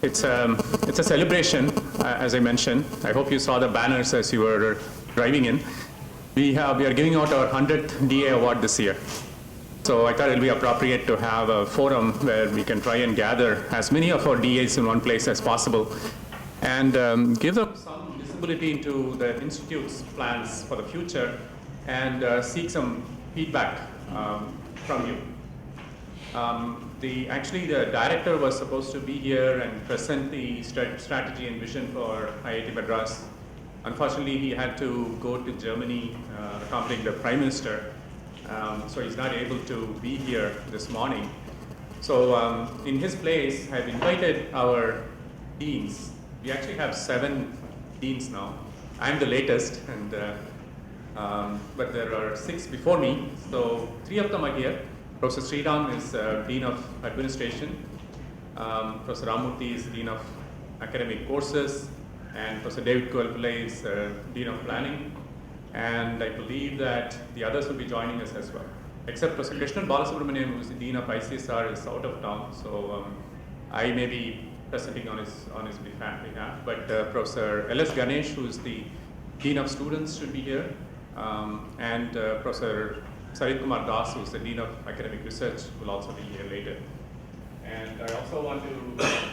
It's a celebration, as I mentioned. I hope you saw the banners as you were driving in. We are giving out our 100th DA award this year. So I thought it would be appropriate to have a forum where we can try and gather as many of our DAs in one place as possible and give them some visibility into the Institute's plans for the future and seek some feedback from you. Actually, the director was supposed to be here and present the strategy and vision for IIT Madras. Unfortunately, he had to go to Germany accompanying the Prime Minister, so he's not able to be here this morning. So in his place, I've invited our deans. We actually have 7 deans now. I'm the latest, but there are 6 before me, so 3 of them are here. Professor Sriram is Dean of Administration, Professor Ramurthy is Dean of Academic Courses, and Professor David Kualpillai is Dean of Planning, and I believe that the others will be joining us as well. Except Professor Krishnan Balasubramanian, who is the Dean of ICSR, is out of town, so I may be presenting on his behalf, but Professor L.S. Ganesh, who is the Dean of Students, should be here, and Professor Sarit Kumar Das, who is the Dean of Academic Research, will also be here later. And I also want to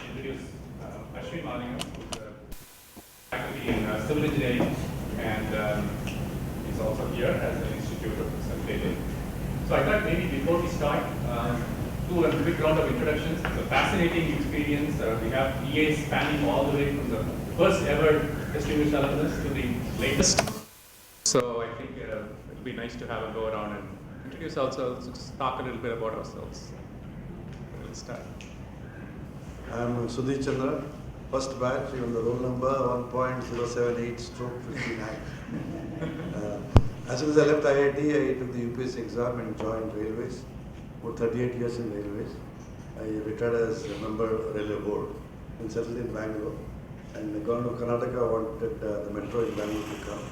introduce Ashwin Malingam, who is faculty in Civil Engineering, and he's also here as an institute representative. So I thought maybe before we start, do a quick round of introductions. It's a fascinating experience. We have EAs spanning all the way from the first ever distinguished alumnus to the latest. So I think it'll be nice to have a go around and introduce ourselves, just talk a little bit about ourselves. We'll start. I'm Sudhi Chandra, first batch, even the roll number 1.078/59. As soon as I left IIT, I took the UPSC exam and joined Railways. For 38 years in Railways. I retired as a member of Railway Board and settled in Bangalore. And gone to Karnataka, wanted the metro in Bangalore to come.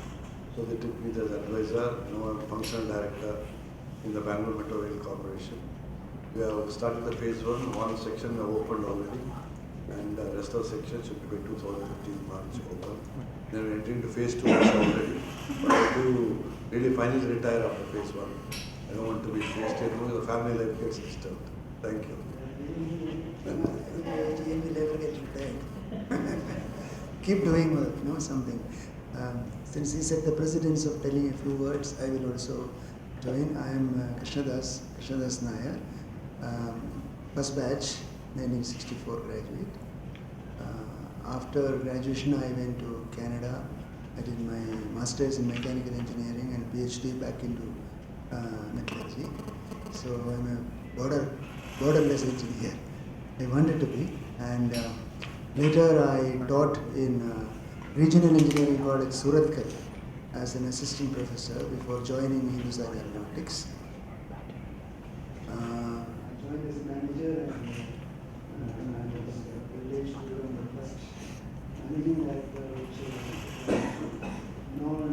So they took me as advisor, now I'm functional director in the Bangalore Metro Rail Corporation. We have started the phase 1, one section have opened already, and the rest of the section should be by 2015 March open. Then we're entering to phase 2 already. But I do really finally retire after phase 1. I don't want to be phase 2 because the family life gets disturbed. Thank you. You'll never get retired. Keep doing work, something. Since he said the precedence of telling a few words, I will also join. I am Krishnadas Nair, first batch, 1964 graduate. After graduation, I went to Canada. I did my master's in mechanical engineering and PhD back into metallurgy. So I'm a borderless engineer. I wanted to be, and later I taught in Regional Engineering College Surathkal as an assistant professor before joining Hindustan Aeronautics. I joined as a manager and I was privileged to run the first managing director which is known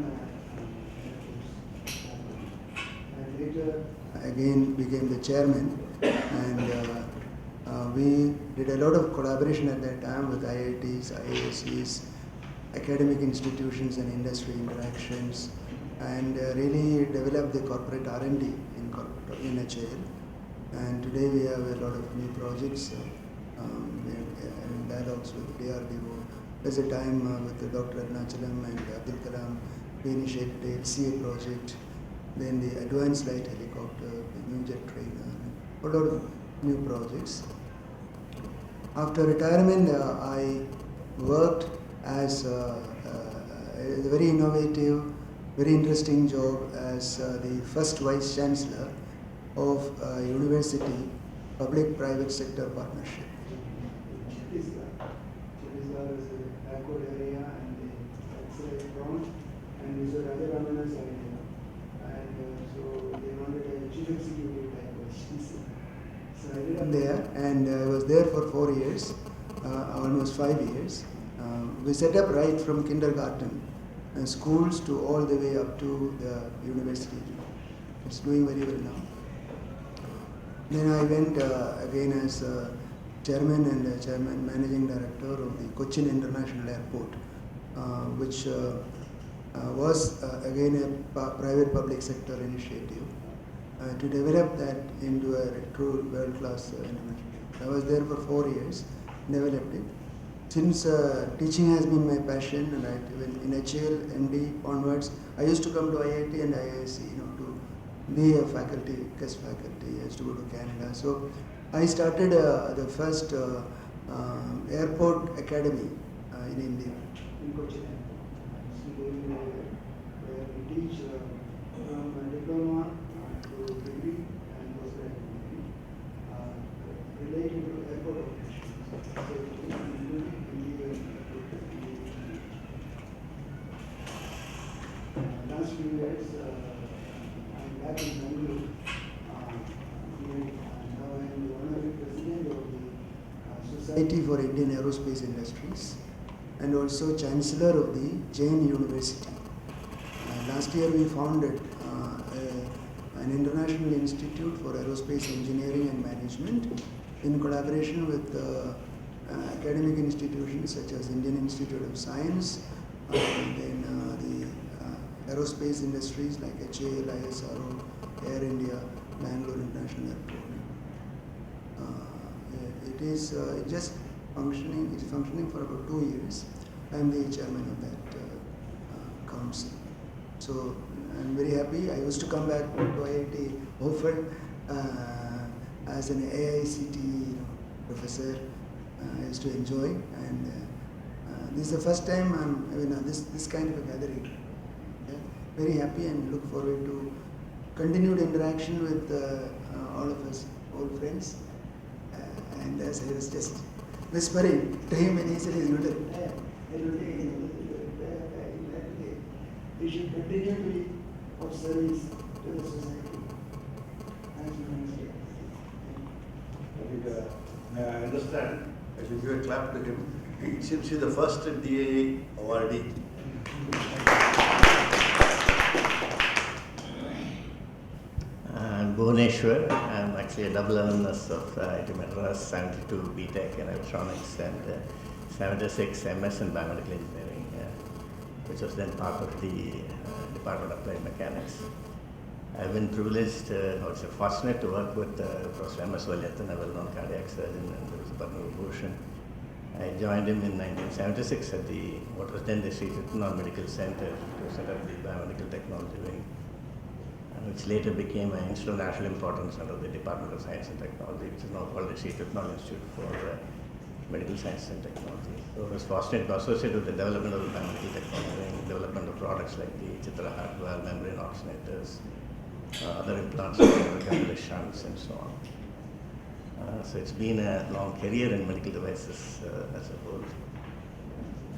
and later again became the chairman, and we did a lot of collaboration at that time with IITs, IASCs, academic institutions and industry interactions, and really developed the corporate R&D in HAL. And today we have a lot of new projects, dialogues with DRDO. There's a time with Dr. Arnachalam and Abdul Kalam, we initiated the HCA project, then the advanced light helicopter, the new jet trainer, a lot of new projects. After retirement, I worked as a very innovative, very interesting job as the first Vice Chancellor of University Public-Private Sector Partnership. Chhattisgarh is a backward area and the X-ray ground, and Mr. Rajaramana's idea. And so they wanted a chief executive type of. So I did there, and I was there for 4 years, almost 5 years. We set up right from kindergarten, schools to all the way up to the university. It's doing very well now. Then I went again as chairman and chairman managing director of the Cochin International Airport, which was again a private public sector initiative to develop that into a true world-class international. I was there for 4 years, developed it. Since teaching has been my passion, and in HL, MD onwards, I used to come to IIT and IIC, to be a faculty, guest faculty. I used to go to Canada. So I started the first airport academy in India, in Cochin. Where we teach from diploma to degree and postgraduate degree related to airport operations. Last few years, I'm back in Bangalore. Now I am the honorary president of the Society for Indian Aerospace Industries and also Chancellor of the Jain University. Last year we founded an international institute for aerospace engineering and management in collaboration with academic institutions such as Indian Institute of Science, then the aerospace industries like HAL, ISRO, Air India, Bangalore International Airport. It is just functioning. It's functioning for about 2 years. I am the chairman of that council. So I'm very happy. I used to come back to IIT often as an AICT professor. I used to enjoy, and this is the first time I'm this kind of a gathering. Very happy and look forward to continued interaction with all of us, old friends. And as I was just whispering to him, and he said, we should continue to be of service to the society. Thank you. May I understand? I should give a clap to him. He seems he's the first DAA awardee. Bhuvaneshwar. I'm actually a double alumnus of IIT Madras, 72 BTech in electronics and 76 MS in biomedical engineering, which was then part of the Department of Applied Mechanics. I've been privileged, also fortunate to work with Professor M.S. Valyathan, a well-known cardiac surgeon, and Professor Padma Bhushan. I joined him in 1976 at what was then the Sri Chittanand Medical Center to set up the biomedical technology wing, which later became an institute of national importance under the Department of Science and Technology, which is now called the Sri Chittanand Institute for Medical Science and Technology. So I was fortunate to associate with the development of the biomedical technology, development of products like the Chitra heart valve, membrane oxygenators, other implants, capital shunts, and so on. So it's been a long career in medical devices as a whole.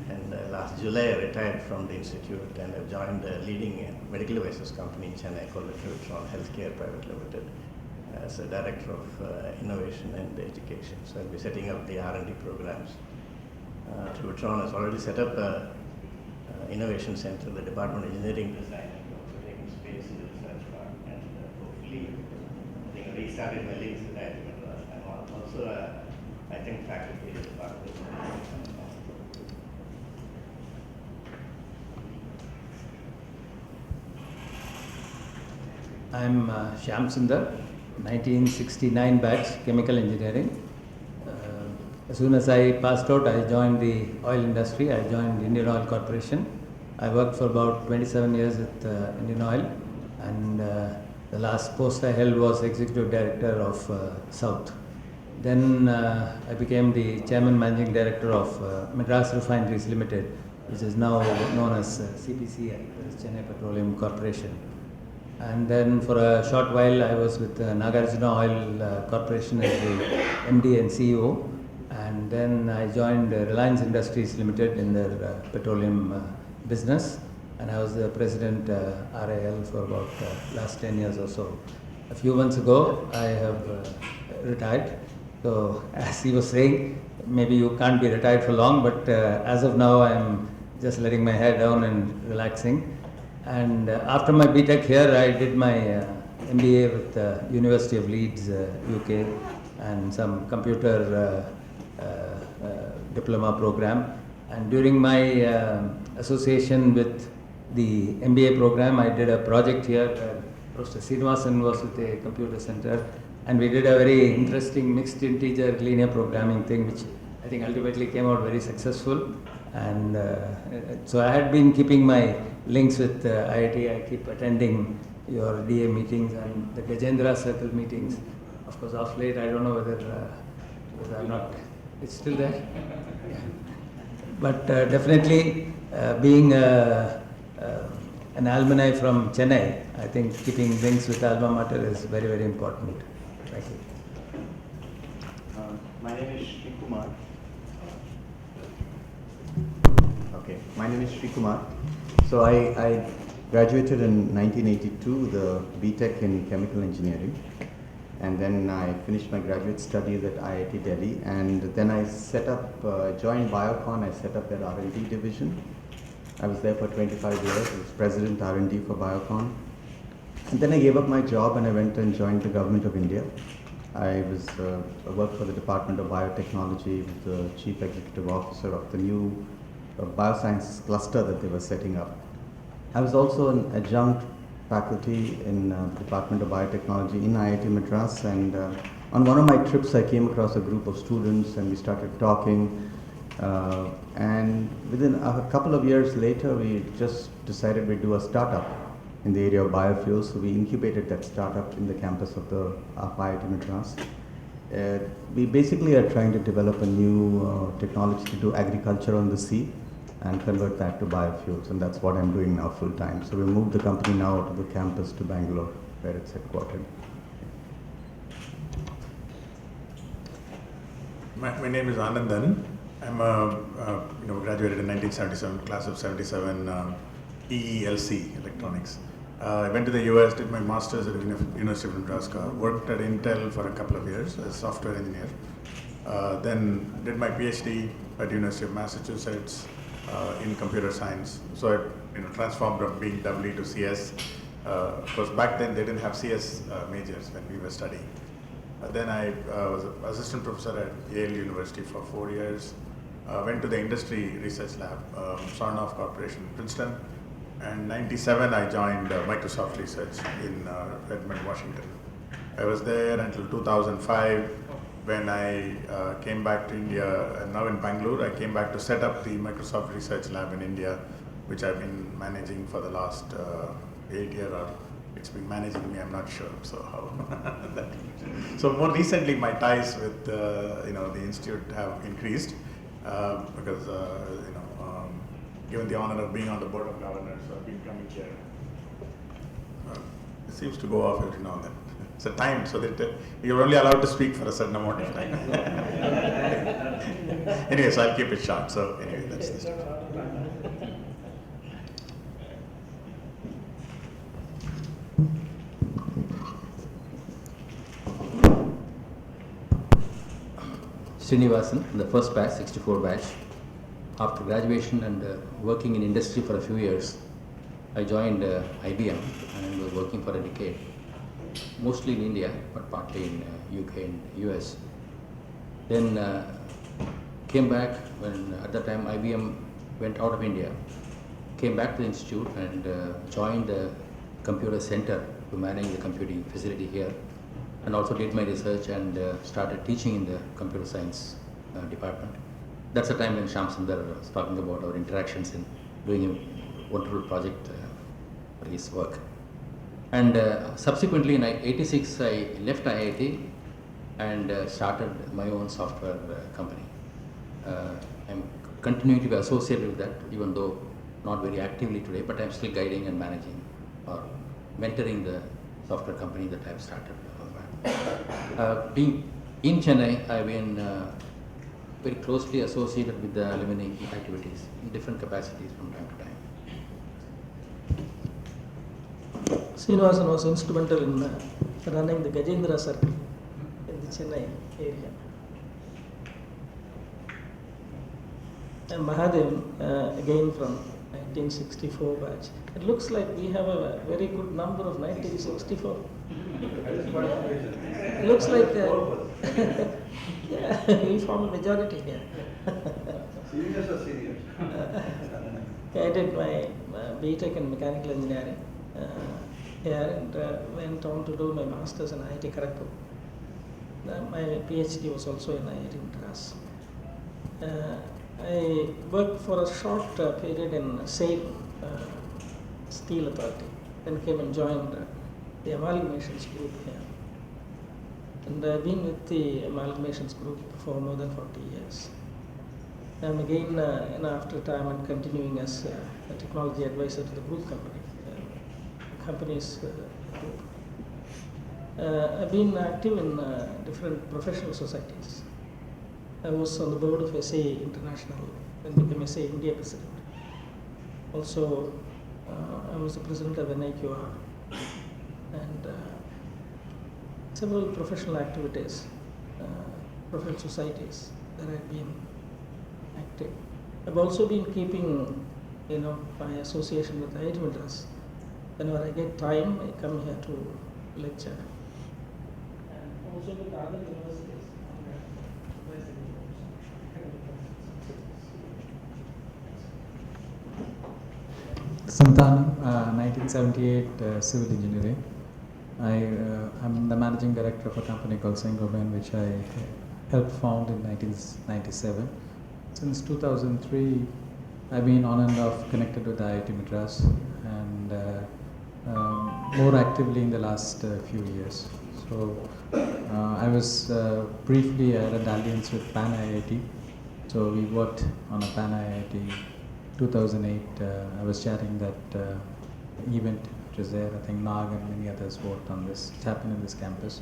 And last July I retired from the institute and I've joined a leading medical devices company in Chennai called Trivitron Healthcare Private Limited as a director of innovation and education. So I'll be setting up the R&D programs. Trivitron has already set up an innovation center, the Department of Engineering Design, and also taking space in the research park, and hopefully I think I restarted my links with IIT Madras. I'm also I think faculty in the Department of Engineering. I'm Shyam Sundar, 1969 batch, chemical engineering. As soon as I passed out, I joined the oil industry. I joined Indian Oil Corporation. I worked for about 27 years at Indian Oil, and the last post I held was Executive Director of South. Then I became the Chairman Managing Director of Madras Refineries Limited, which is now known as CPCI, Chennai Petroleum Corporation. And then for a short while I was with Nagarjuna Oil Corporation as the MD and CEO. And then I joined Reliance Industries Limited in their petroleum business. And I was the president RIL for about last 10 years or so. A few months ago I have retired. So as he was saying, maybe you can't be retired for long, but as of now I am just letting my hair down and relaxing. And after my BTech here, I did my MBA with University of Leeds, UK, and some computer diploma program. And during my association with the MBA program, I did a project here where Professor Srinivasan was with a computer center, and we did a very interesting mixed integer linear programming thing, which I think ultimately came out very successful. And so I had been keeping my links with IIT. I keep attending your DA meetings and the Gajendra Circle meetings. Of course, off late, I don't know whether I'm not, it's still there? Yeah. But definitely being an alumni from Chennai, I think keeping links with alma mater is very, very important. Thank you. My name is Sri Kumar. Okay, my name is Sri Kumar. So I graduated in 1982, the BTech in chemical engineering. And then I finished my graduate studies at IIT Delhi, and then I joined Biocon. I set up their R&D division. I was there for 25 years. I was president R&D for Biocon. And then I gave up my job and I went and joined the government of India. I worked for the Department of Biotechnology, was the chief executive officer of the new biosciences cluster that they were setting up. I was also an adjunct faculty in the Department of Biotechnology in IIT Madras, and on one of my trips I came across a group of students and we started talking, and within a couple of years later we just decided we'd do a startup in the area of biofuels. So we incubated that startup in the campus of the IIT Madras. We basically are trying to develop a new technology to do agriculture on the sea and convert that to biofuels, and that's what I'm doing now full time. So we moved the company now to the campus to Bangalore, where it's headquartered. My name is Anandan. I'm graduated in 1977, class of 77, EELC, electronics. I went to the US, did my master's at the University of Nebraska, worked at Intel for a couple of years as a software engineer. Then did my PhD at University of Massachusetts in computer science. So I transformed from being WE to CS. Because back then they didn't have CS majors when we were studying. Then I was an assistant professor at Yale University for 4 years. Went to the industry research lab, Sarnoff Corporation, Princeton. And 97 I joined Microsoft Research in Redmond, Washington. I was there until 2005. When I came back to India, and now in Bangalore, I came back to set up the Microsoft Research Lab in India, which I've been managing for the last 8 years, or it's been managing me, I'm not sure. So how that. So more recently, my ties with the institute have increased because given the honor of being on the board of governors, I've been coming here. It seems to go off every now and then. It's a time, so that you're only allowed to speak for a certain amount of time. Anyway, so I'll keep it short. So anyway, that's the story. Srinivasan, the first batch, 64 batch. After graduation and working in industry for a few years, I joined IBM and was working for a decade. Mostly in India, but partly in UK and US. Then came back when at that time IBM went out of India. Came back to the institute and joined the computer center to manage the computing facility here, and also did my research and started teaching in the computer science department. That's the time when Shamsundar was talking about our interactions in doing a wonderful project for his work. And subsequently in '86, I left IIT and started my own software company. I'm continuing to be associated with that, even though not very actively today, but I'm still guiding and managing or mentoring the software company that I've started. Being in Chennai, I've been very closely associated with the alumni activities in different capacities from time to time. Srinivasan was instrumental in running the Gajendra Circle in the Chennai area. And Mahadev, again from 1964 batch. It looks like we have a very good number of 1964. It looks like Yeah, we form a majority here. Seniors or seniors? I did my BTech in mechanical engineering here and went on to do my master's in IIT Kharagpur. My PhD was also in IIT Madras. I worked for a short period in SAIL, Steel Authority, then came and joined the amalgamations group here. And I've been with the amalgamations group for more than 40 years. I'm again, after retirement, continuing as a technology advisor to the group company, company's group. I've been active in different professional societies. I was on the board of SA International and became SA India president. Also, I was the president of NIQR and several professional activities, professional societies that I've been active. I've also been keeping, my association with IIT Madras. Whenever I get time, I come here to lecture. And also with other universities. Santanu, 1978 civil engineering. I'm the managing director of a company called Saint-Gobain, which I helped found in 1997. Since 2003, I've been on and off connected with IIT Madras and more actively in the last few years. So I was briefly at a dalliance with Pan IIT. So we worked on a Pan IIT 2008. I was chairing that event which was there. I think Nag and many others worked on this. It's happened in this campus.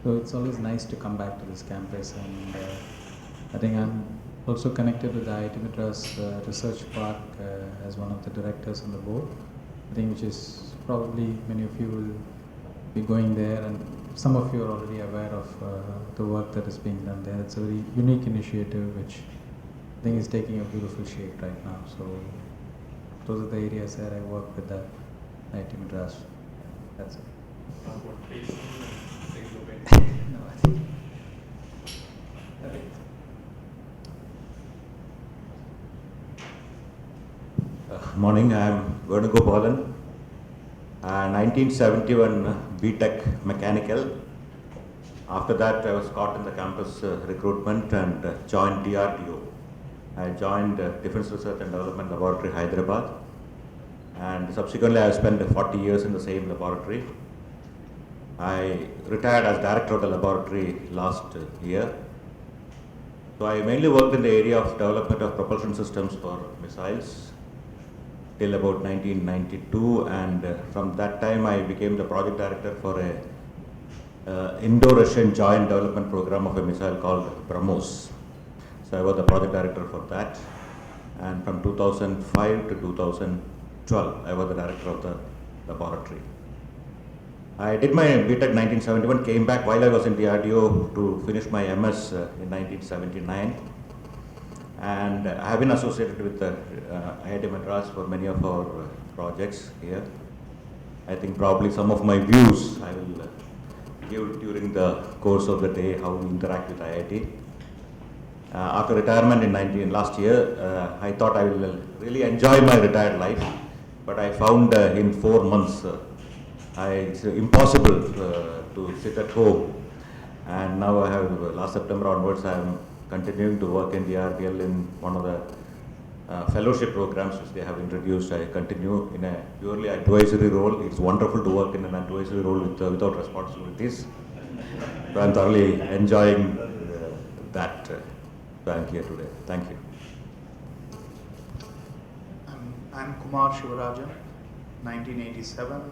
So it's always nice to come back to this campus, and I think I'm also connected with the IIT Madras Research Park as one of the directors on the board. I think which is probably many of you will be going there, and some of you are already aware of the work that is being done there. It's a very unique initiative which I think is taking a beautiful shape right now. So those are the areas where I work with the IIT Madras. That's it. No, I think. Okay. Morning, I'm Venugopalan. 1971 BTech Mechanical. After that, I was caught in the campus recruitment and joined DRDO. I joined Defense Research and Development Laboratory, Hyderabad. And subsequently, I spent 40 years in the same laboratory. I retired as director of the laboratory last year. So I mainly worked in the area of development of propulsion systems for missiles till about 1992, and from that time I became the project director for a Indo-Russian joint development program of a missile called BrahMos. So I was the project director for that, and from 2005 to 2012 I was the director of the laboratory. I did my BTech 1971, came back while I was in DRDO to finish my MS in 1979. And I have been associated with IIT Madras for many of our projects here. I think probably some of my views I will give during the course of the day, how we interact with IIT. After retirement in last year, I thought I will really enjoy my retired life, but I found in 4 months it's impossible to sit at home. And now I have, last September onwards, I am continuing to work in DRDL in one of the fellowship programs which they have introduced. I continue in a purely advisory role. It's wonderful to work in an advisory role without responsibilities. So I'm thoroughly enjoying that. So I'm here today. Thank you. I'm Kumar Shivarajan, 1987,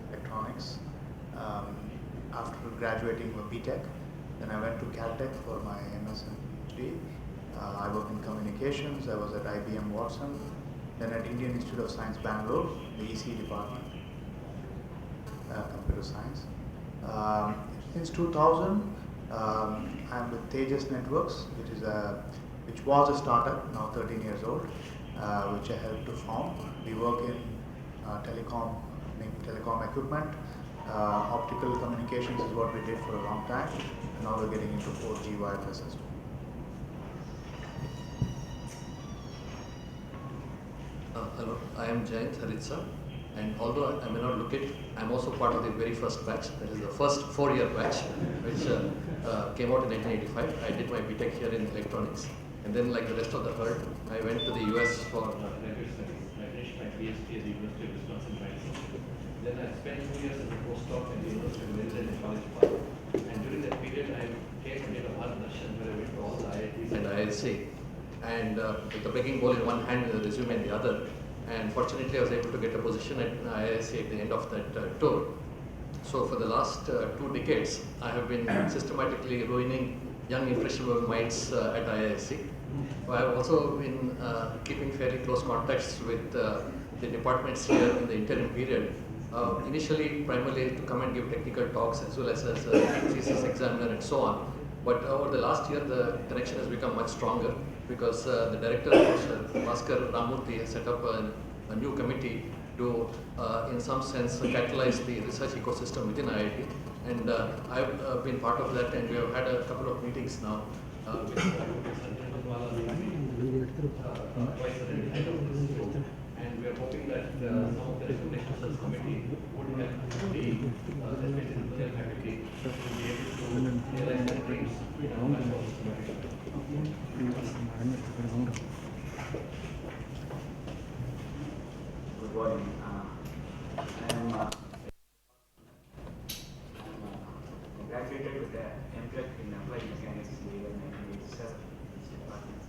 electronics. After graduating from BTech, then I went to Caltech for my MS and PhD. I worked in communications. I was at IBM Watson, then at Indian Institute of Science, Bangalore, the EC department, computer science. Since 2000, I'm with Tejas Networks, which was a startup, now 13 years old, which I helped to form. We work in telecom equipment, Optical communications is what we did for a long time, and now we're getting into 4G wireless as well. Hello, I am Jayant Haritsa, and although I may not look it, I'm also part of the very first batch, that is the first 4-year batch, which came out in 1985. I did my BTech here in electronics, and then like the rest of the herd, I went to the US for graduate studies. I finished my PhD at the University of Wisconsin-Madison. Then I spent 2 years as a postdoc at the University of Maryland in College Park, and during that period I came and did a Bharat Darshan where I went to all the IITs and IIC. And with the begging bowl in one hand and the resume in the other. And fortunately, I was able to get a position at IISc at the end of that tour. So for the last 2 decades, I have been systematically ruining young impressionable minds at IISc. I have also been keeping fairly close contacts with the departments here in the interim period. Initially, primarily to come and give technical talks as well as a thesis examiner and so on. But over the last year, the connection has become much stronger because the director, Bhaskar Ramurthy, has set up a new committee to, in some sense, catalyze the research ecosystem within IIT. And I've been part of that, and we have had a couple of meetings now with and we are hoping that some of the recommendations of the committee would help the especially the faculty to be able to realize their dreams. Good morning. I graduated with an MTech in applied mechanics in the year 1987 in this department.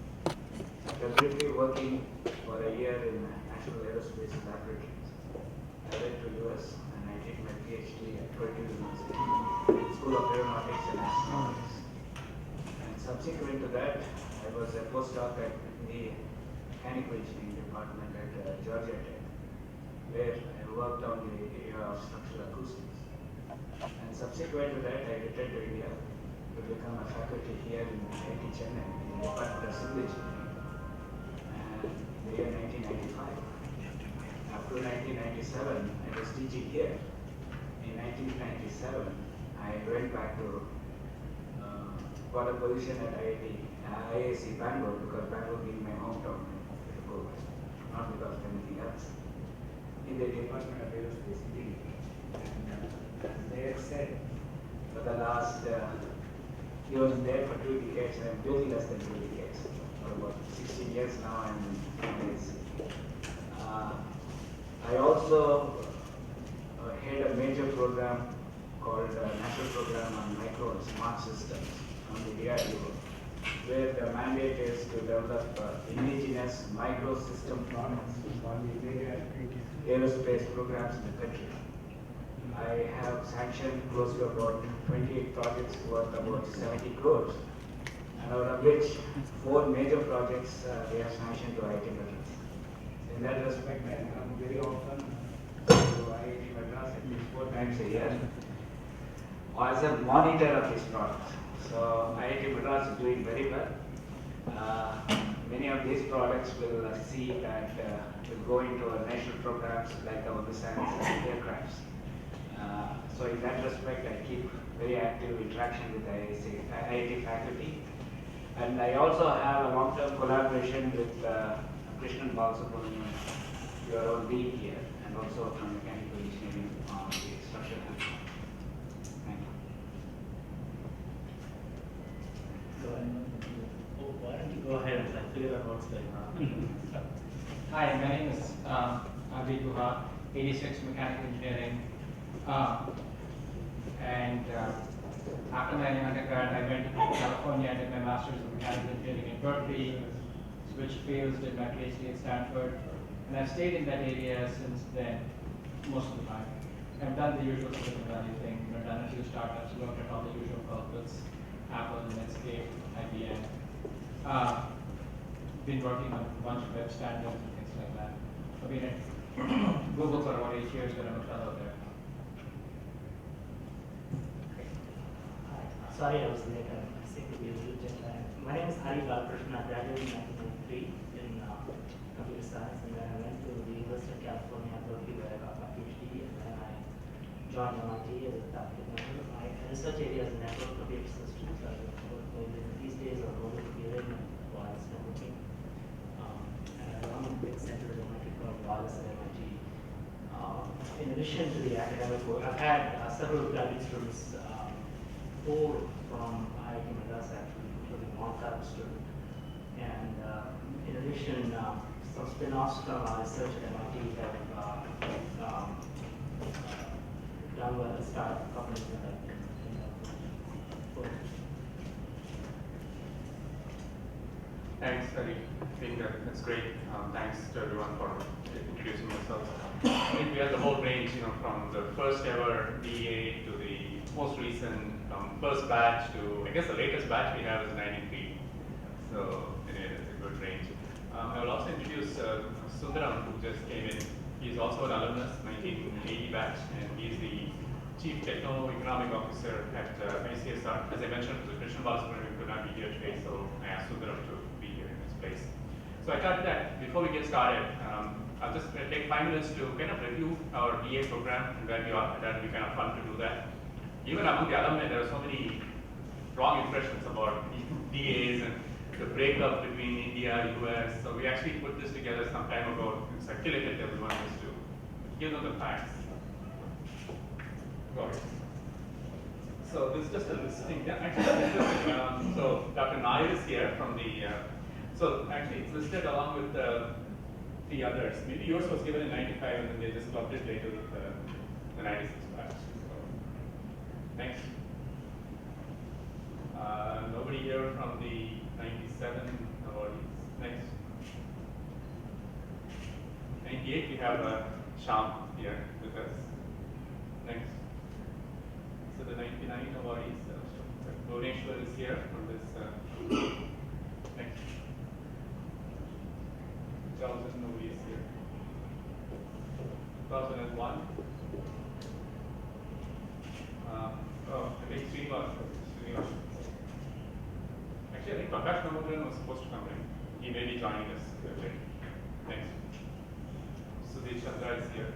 After briefly working for a year in National Aerospace Laboratories, I went to US and I did my PhD at Purdue University, School of Aeronautics and Astronautics. And subsequent to that, I was a postdoc at the Mechanical Engineering Department at Georgia Tech, where I worked on the area of structural acoustics. And subsequent to that, I returned to India to become a faculty here in IIT Chennai in the Department of Civil Engineering. And in the year 1995. Up to 1997, I was teaching here. In 1997, I went back to got a position at IIC Bangalore because Bangalore being my hometown, I go, not because of anything else. In the Department of Aerospace Engineering. And as they had said, for the last, he was there for 2 decades, and really less than 2 decades. For about 16 years now, I'm in IIC. I also head a major program called National Program on Micro and Smart Systems on the DAA, where the mandate is to develop indigenous microsystem products for the major aerospace programs in the country. I have sanctioned close to about 28 projects worth about 70 crores, and out of which 4 major projects we have sanctioned to IIT Madras. In that respect, I come very often to IIT Madras at least 4 times a year as a monitor of these products. So IIT Madras is doing very well. Many of these products will see that will go into our national programs like our missiles and aircrafts. So in that respect, I keep very active interaction with IIT faculty. And I also have a long-term collaboration with Krishnan Balasubramanian, your own dean here, and also from mechanical engineering on the structural control. Thank you. Why don't you go ahead and figure out what's going on? Hi, my name is Abhi Guha, 86 Mechanical Engineering. After my undergrad, I went to California and did my master's in mechanical engineering in Berkeley, switched fields, did my PhD at Stanford, and I've stayed in that area since then, most of the time. I've done the usual Silicon Valley thing, done a few startups, worked at all the usual culprits, Apple, Netscape, IBM. Been working on a bunch of web standards and things like that. I've been at Google for about 8 years, but I'm a fellow there. Sorry, I was late. I seem to be a little jet lagged. My name is Hari Balakrishnan. I graduated in 1993 in computer science, and then I went to the University of California, Berkeley, where I got my PhD, and then I joined MIT as a faculty member. My research area is network-based systems. These days are going to be in wireless networking. And I run a big center at MIT called Wireless at MIT. In addition to the academic work, I've had several graduate students, 4 from IIT Madras actually, including one faculty student. And in addition, some spin-offs from our research at MIT have done well to start companies that Thanks, Hari. I think that's great. Thanks to everyone for introducing themselves. I think we had the whole range, from the first ever DAA to the most recent, from first batch to, I guess the latest batch we have is 93. So it's a good range. I will also introduce Sundaram, who just came in. He's also an alumnus, 1980 batch, and he's the Chief Techno-Economic Officer at ICSR. As I mentioned, Krishna Balasubramanian could not be here today, so I asked Sundaram to be here in his place. So I thought that before we get started, I'll just take 5 minutes to kind of review our DA program and where we are. That would be kind of fun to do that. Even among the alumni, there are so many wrong impressions about DAs and the breakup between India, US. So we actually put this together some time ago and circulated everyone just to give them the facts. Got it. So this is just a listing. Yeah, actually, so Dr. Nair is here from the. So actually, it's listed along with the others. Maybe yours was given in '95, and then they just clubbed it later with the '96 batch. So, next. Nobody here from the '97 awardees. Next. '98, we have Shyam here with us. Next. So the 99 awardees, Bhuvneshwar is here from this. Next. 2000, nobody is here. 2001. I think Srinivas. Actually, I think Prakash Namodran was supposed to come in. He may be joining us later. Next. Sudhir Chandra is here.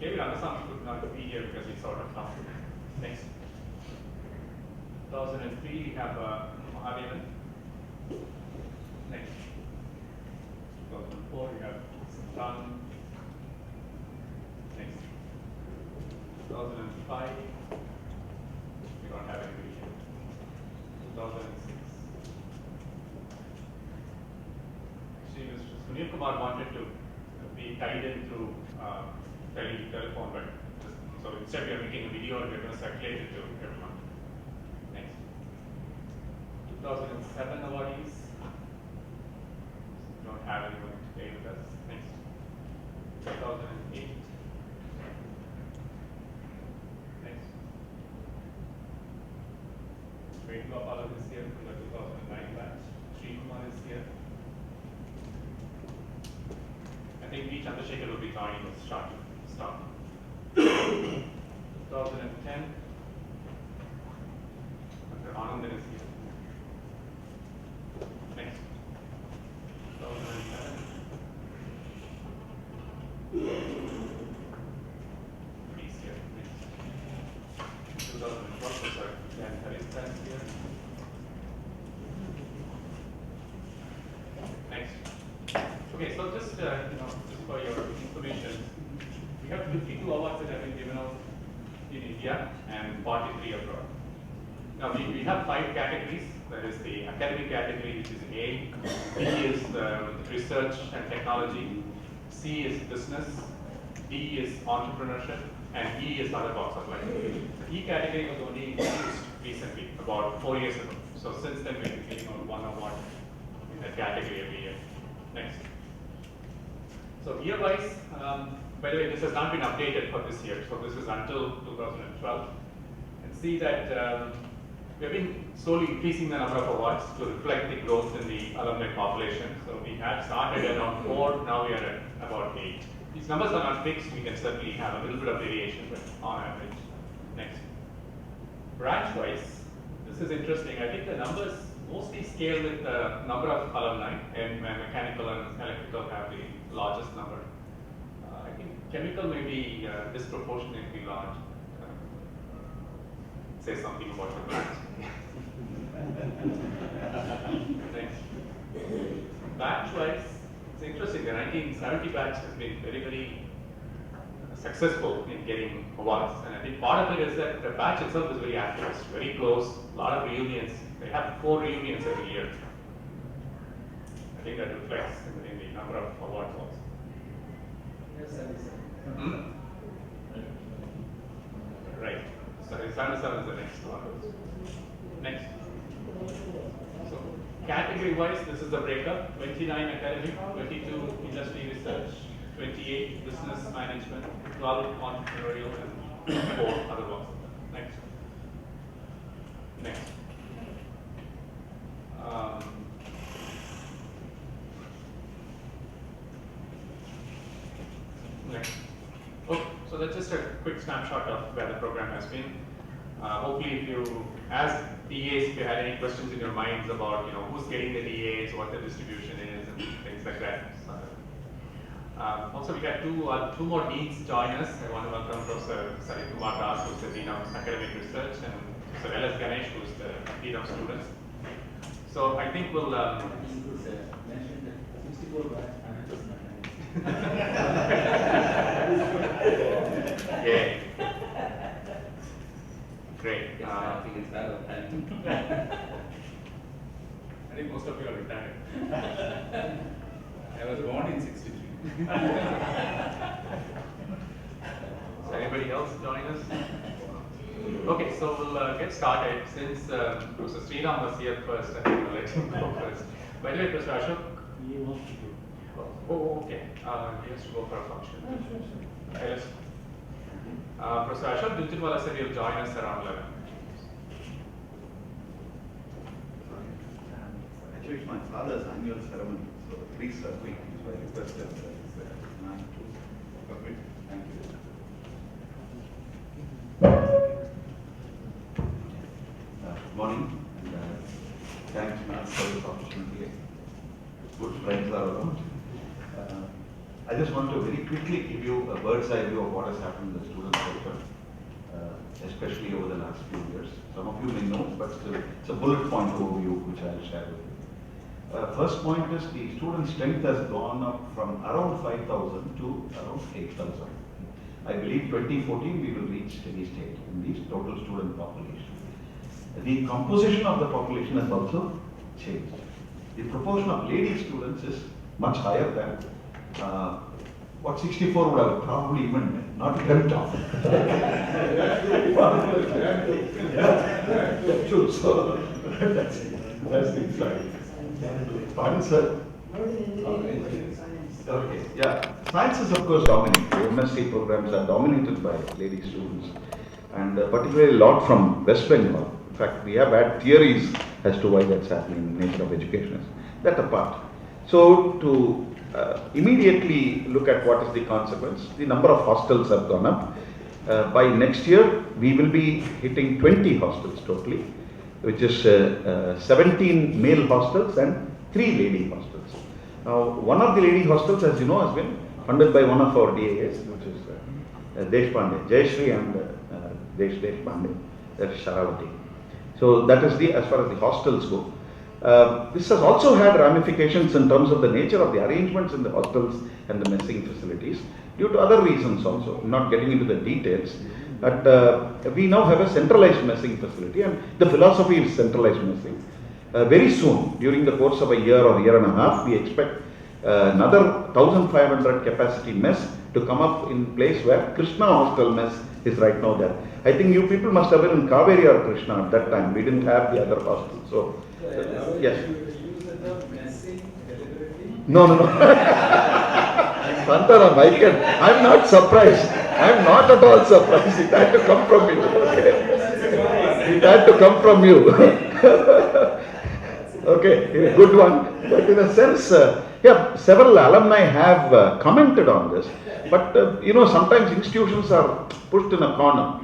David Anasam could not be here because he sort of come. Next. 2003, we have Mahadevan. Next. 2004, we have Sultan. Next. 2005, we don't have anybody here. 2006. Actually, Mr. Sunil Kumar wanted to be tied in through telephone, but so instead we are making a video and we're going to circulate it to everyone. Next. 2007 awardees. Don't have anyone today with us. Next. 2008. Next. Great Gopal is here from the 2009 batch. Sri Kumar is here. I think V. Chandrasekhar will be joining us shortly. Stop. 2010. Dr. Anandan is here. Next. 2011. Please here. Next. 2012, sorry. Dan Harista is here. Next. Okay, so just just for your information, we have 52 awards that have been given out in India and 43 abroad. Now we have 5 categories. That is the academic category, which is A. B is research and technology. C is business. D is entrepreneurship, and E is other walks of life. The E category was only introduced recently, about 4 years ago. So since then, we've been giving out 1 award in that category every year. Next. So year-wise, by the way, this has not been updated for this year. So this is until 2012. And see that we have been slowly increasing the number of awards to reflect the growth in the alumni population. So we had started around 4, now we are at about 8. These numbers are not fixed. We can certainly have a little bit of variation, but on average. Next. Branch-wise, this is interesting. I think the numbers mostly scale with the number of alumni, and mechanical and electrical have the largest number. I think chemical may be disproportionately large. Say something about the batch. Next. Batch-wise, it's interesting. The 1970 batch has been very, very successful in getting awards, and I think part of it is that the batch itself is very active, it's very close, a lot of reunions. They have 4 reunions every year. I think that reflects in the number of awards also. Right. So 77 is the next one. Next. So category-wise, this is the breakup: 29 academic, 22 industry research, 28 business management, 12 entrepreneurial, and 4 other ones. Next. Next. Next. Okay, so that's just a quick snapshot of where the program has been. Hopefully, if you, as DAs, if you had any questions in your minds about, who's getting the DAs, what the distribution is, and things like that. Also, we got two more deans join us. I want to welcome Professor IIT Das, who's the Dean of Academic Research, and Professor L.S. Ganesh, who's the Dean of Students. So I think we'll. Yeah. Great. I think it's better. I think most of you are retired. I was born in '63. So anybody else join us? Okay, so we'll get started. Since Professor Sriram was here first, I think we'll let him go first. By the way, Professor Ashok. Oh, okay. He has to go for a function. Yes. Professor Ashok Dunjinwala said he'll join us around 11. Actually, it's my father's annual ceremony, so please wait. So I requested man to permit. Thank you. Good morning, and thanks, Matt, for this opportunity. Good friends are around. I just want to very quickly give you a bird's eye view of what has happened in the student sector, especially over the last few years. Some of you may know, but still, it's a bullet point overview which I'll share with you. First point is the student strength has gone up from around 5,000 to around 8,000. I believe 2014 we will reach steady state in the total student population. The composition of the population has also changed. The proportion of lady students is much higher than what 64 would have probably even not dreamt of. True, so that's the fact. Pardon, sir? Okay, yeah. Science is of course dominating. The MSc programs are dominated by lady students, and particularly a lot from West Bengal. In fact, we have had theories as to why that's happening in the nature of education. That apart. So to immediately look at what is the consequence. The number of hostels have gone up. By next year, we will be hitting 20 hostels totally, which is 17 male hostels and 3 lady hostels. Now, one of the lady hostels, as you know, has been funded by one of our DAAs, which is Deshpande, Jayashri and Deshpande, that's Sharavati. So that is as far as the hostels go. This has also had ramifications in terms of the nature of the arrangements in the hostels and the messing facilities due to other reasons also. I'm not getting into the details, but we now have a centralized messing facility, and the philosophy is centralized messing. Very soon, during the course of a year or year and a half, we expect another 1,500 capacity mess to come up in place where Krishna Hostel Mess is right now there. I think you people must have been in Kaveri or Krishna at that time. We didn't have the other hostels. So, yes. No. Santaram, I'm not surprised. I'm not at all surprised. It had to come from you. Okay. It had to come from you. Okay, good one. But in a sense, several alumni have commented on this. But sometimes institutions are pushed in a corner.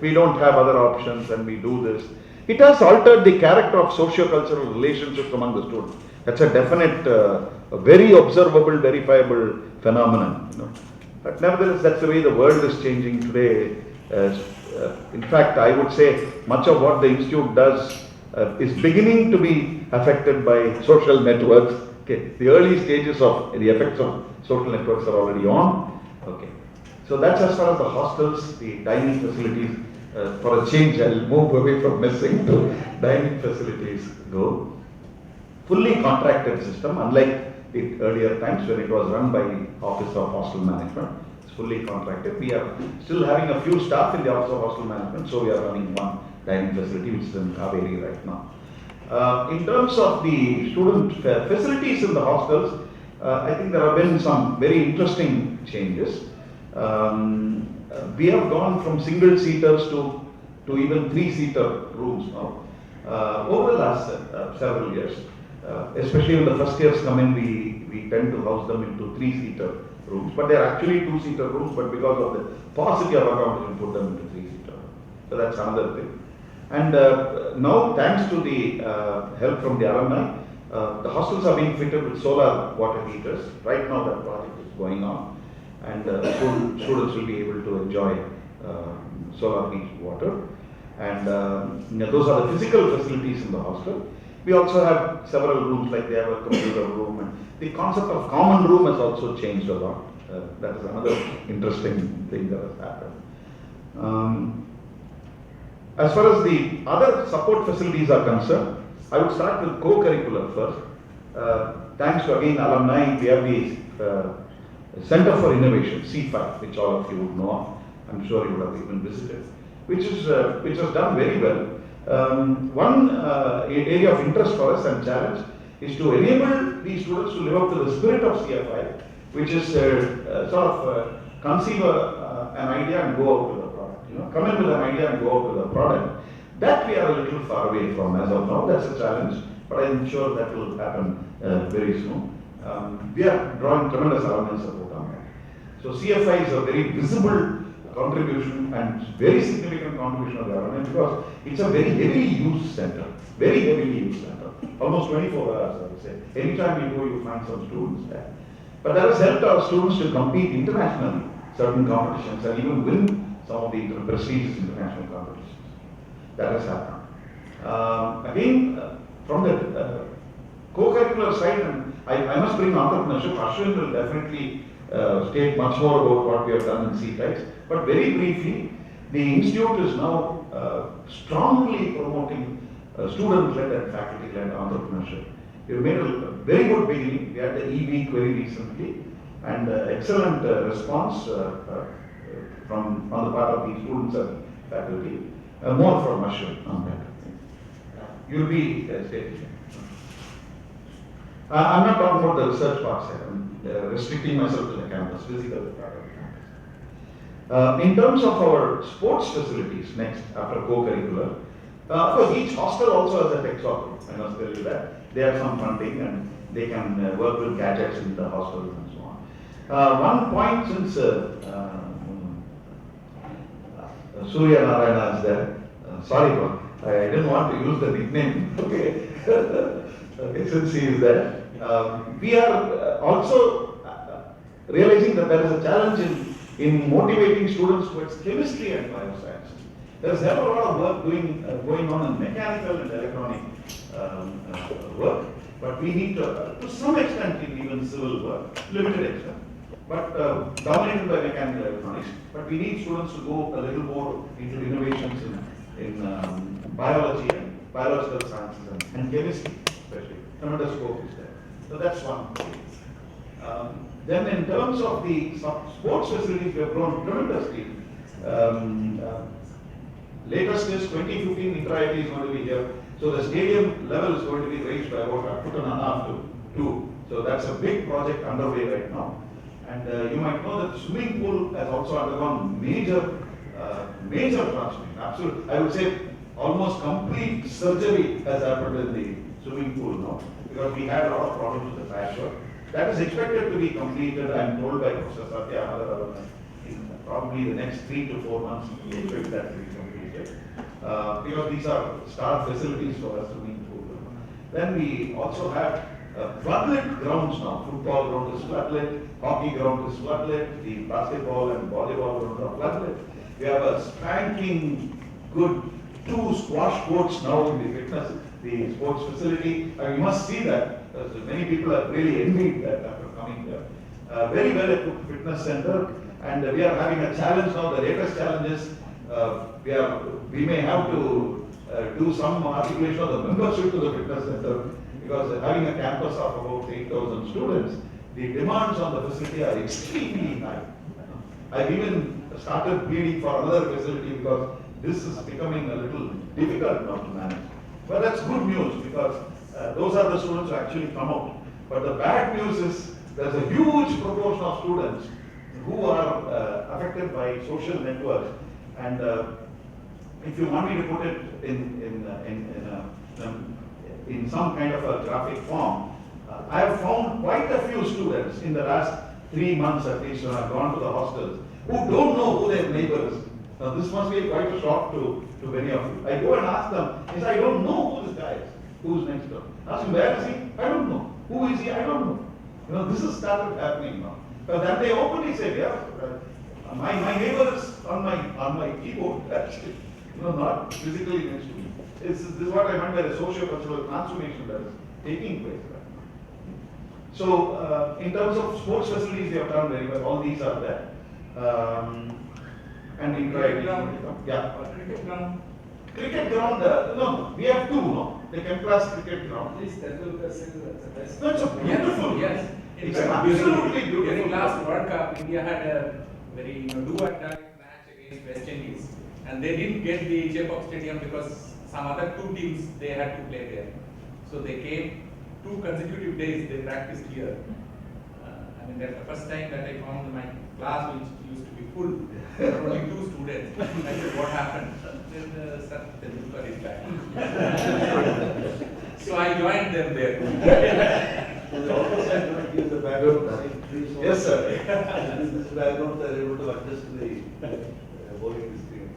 We don't have other options, and we do this. It has altered the character of socio-cultural relationships among the students. That's a definite, very observable, verifiable phenomenon. But nevertheless, that's the way the world is changing today. In fact, I would say much of what the institute does is beginning to be affected by social networks. Okay, the early stages of the effects of social networks are already on. Okay, so that's as far as the hostels, the dining facilities. For a change, I'll move away from messing to dining facilities go. Fully contracted system, unlike the earlier times when it was run by the Office of Hostel Management. It's fully contracted. We are still having a few staff in the Office of Hostel Management, so we are running one dining facility which is in Kaveri right now. In terms of the student facilities in the hostels, I think there have been some very interesting changes. We have gone from single seaters to even 3-seater rooms now over the last several years. Especially when the first years come in, we tend to house them into 3-seater rooms, but they are actually 2-seater rooms, but because of the paucity of accommodation, put them into 3-seater. So that's another thing. And now, thanks to the help from the alumni, the hostels are being fitted with solar water heaters. Right now, that project is going on, and students will be able to enjoy solar heated water. And those are the physical facilities in the hostel. We also have several rooms, like they have a computer room, and the concept of common room has also changed a lot. That is another interesting thing that has happened. As far as the other support facilities are concerned, I would start with co-curricular first. Thanks to again alumni, we have the Center for Innovation, C5, which all of you would know of. I'm sure you would have even visited, which has done very well. One area of interest for us and challenge is to enable these students to live up to the spirit of CFI, which is conceive an idea and go out to the product. Come in with an idea and go out to the product. That we are a little far away from as of now. That's a challenge, but I'm sure that will happen very soon. We are drawing tremendous alumni support on that. So CFI is a very visible contribution and very significant contribution of the alumni because it's a very heavily used center. Very heavily used center. Almost 24 hours, I would say. Anytime you go, you find some students there. But that has helped our students to compete internationally, certain competitions, and even win some of the prestigious international competitions. That has happened. Again, from the co-curricular side, and I must bring entrepreneurship. Ashwin will definitely state much more about what we have done in CTEX. But very briefly, the institute is now strongly promoting student-led and faculty-led entrepreneurship. We made a very good beginning. We had the EV query recently, and excellent response from on the part of the students and faculty. More from Ashwin on that. You'll be stated. I'm not talking about the research part side. I'm restricting myself to the campus, physical part of the campus. In terms of our sports facilities, next after co-curricular, of course each hostel also has a tech shop. I must tell you that they have some funding and they can work with gadgets in the hostels and so on. One point, since Surya Narayana is there, sorry, I didn't want to use the nickname. Okay, okay, since he is there. We are also realizing that there is a challenge in motivating students towards chemistry and bioscience. There is a lot of work going on in mechanical and electronic work, but we need to some extent in even civil work, limited extent, but dominated by mechanical electronics. But we need students to go a little more into innovations in biology and biological sciences and chemistry, especially. Tremendous scope is there. So that's one thing. Then in terms of the sports facilities, we have grown tremendously. Latest is 2015 Intra-IIT is going to be here. So the stadium level is going to be raised by about 1.5 to 2. So that's a big project underway right now. And you might know that the swimming pool has also undergone major transformation. Absolutely, I would say almost complete surgery has happened in the swimming pool now, because we had a lot of problems with the patchwork. That is expected to be completed, I am told by Professor Satya, in probably the next 3 to 4 months, we expect that to be completed. Because these are star facilities for a swimming pool. Then we also have floodlit grounds now. Football ground is floodlit, hockey ground is floodlit, the basketball and volleyball grounds are floodlit. We have a spanking good 2 squash courts now in the fitness, the sports facility. You must see that. Many people have really envied that after coming there. Very well equipped fitness center, and we are having a challenge now. The latest challenge is we may have to do some articulation of the membership to the fitness center, because having a campus of about 8,000 students, the demands on the facility are extremely high. I've even started pleading for another facility because this is becoming a little difficult now to manage. But that's good news, because those are the students who actually come out. But the bad news is there's a huge proportion of students who are affected by social networks. And if you want me to put it in some kind of a graphic form, I have found quite a few students in the last 3 months at least, when I've gone to the hostels, who don't know who their neighbor is. Now this must be quite a shock to many of you. I go and ask them, I say, I don't know who this guy is, who's next door. Ask him, where is he? I don't know. Who is he? I don't know. You know, this has started happening now. But then they openly say, yeah, my neighbor is on my keyboard, actually. You know, not physically next to me. This is what I meant by the socio-cultural transformation that is taking place. So, in terms of sports facilities, they have done very well. All these are there. And in cricket ground, cricket ground, no, we have 2, no? The campus cricket ground. No, it's a beautiful. Yes. It's absolutely beautiful. During last World Cup, India had a very do-or-die match against West Indies, and they didn't get the Chepauk Stadium because some other 2 teams they had to play there. So they came 2 consecutive days. They practiced here. I mean, that's the first time that I found my class which used to be full. There were only 2 students. I said, what happened? Then Sir Tendulkar is back. So I joined them there. The background. Yes, sir. This background, they are able to adjust to the bowling screen.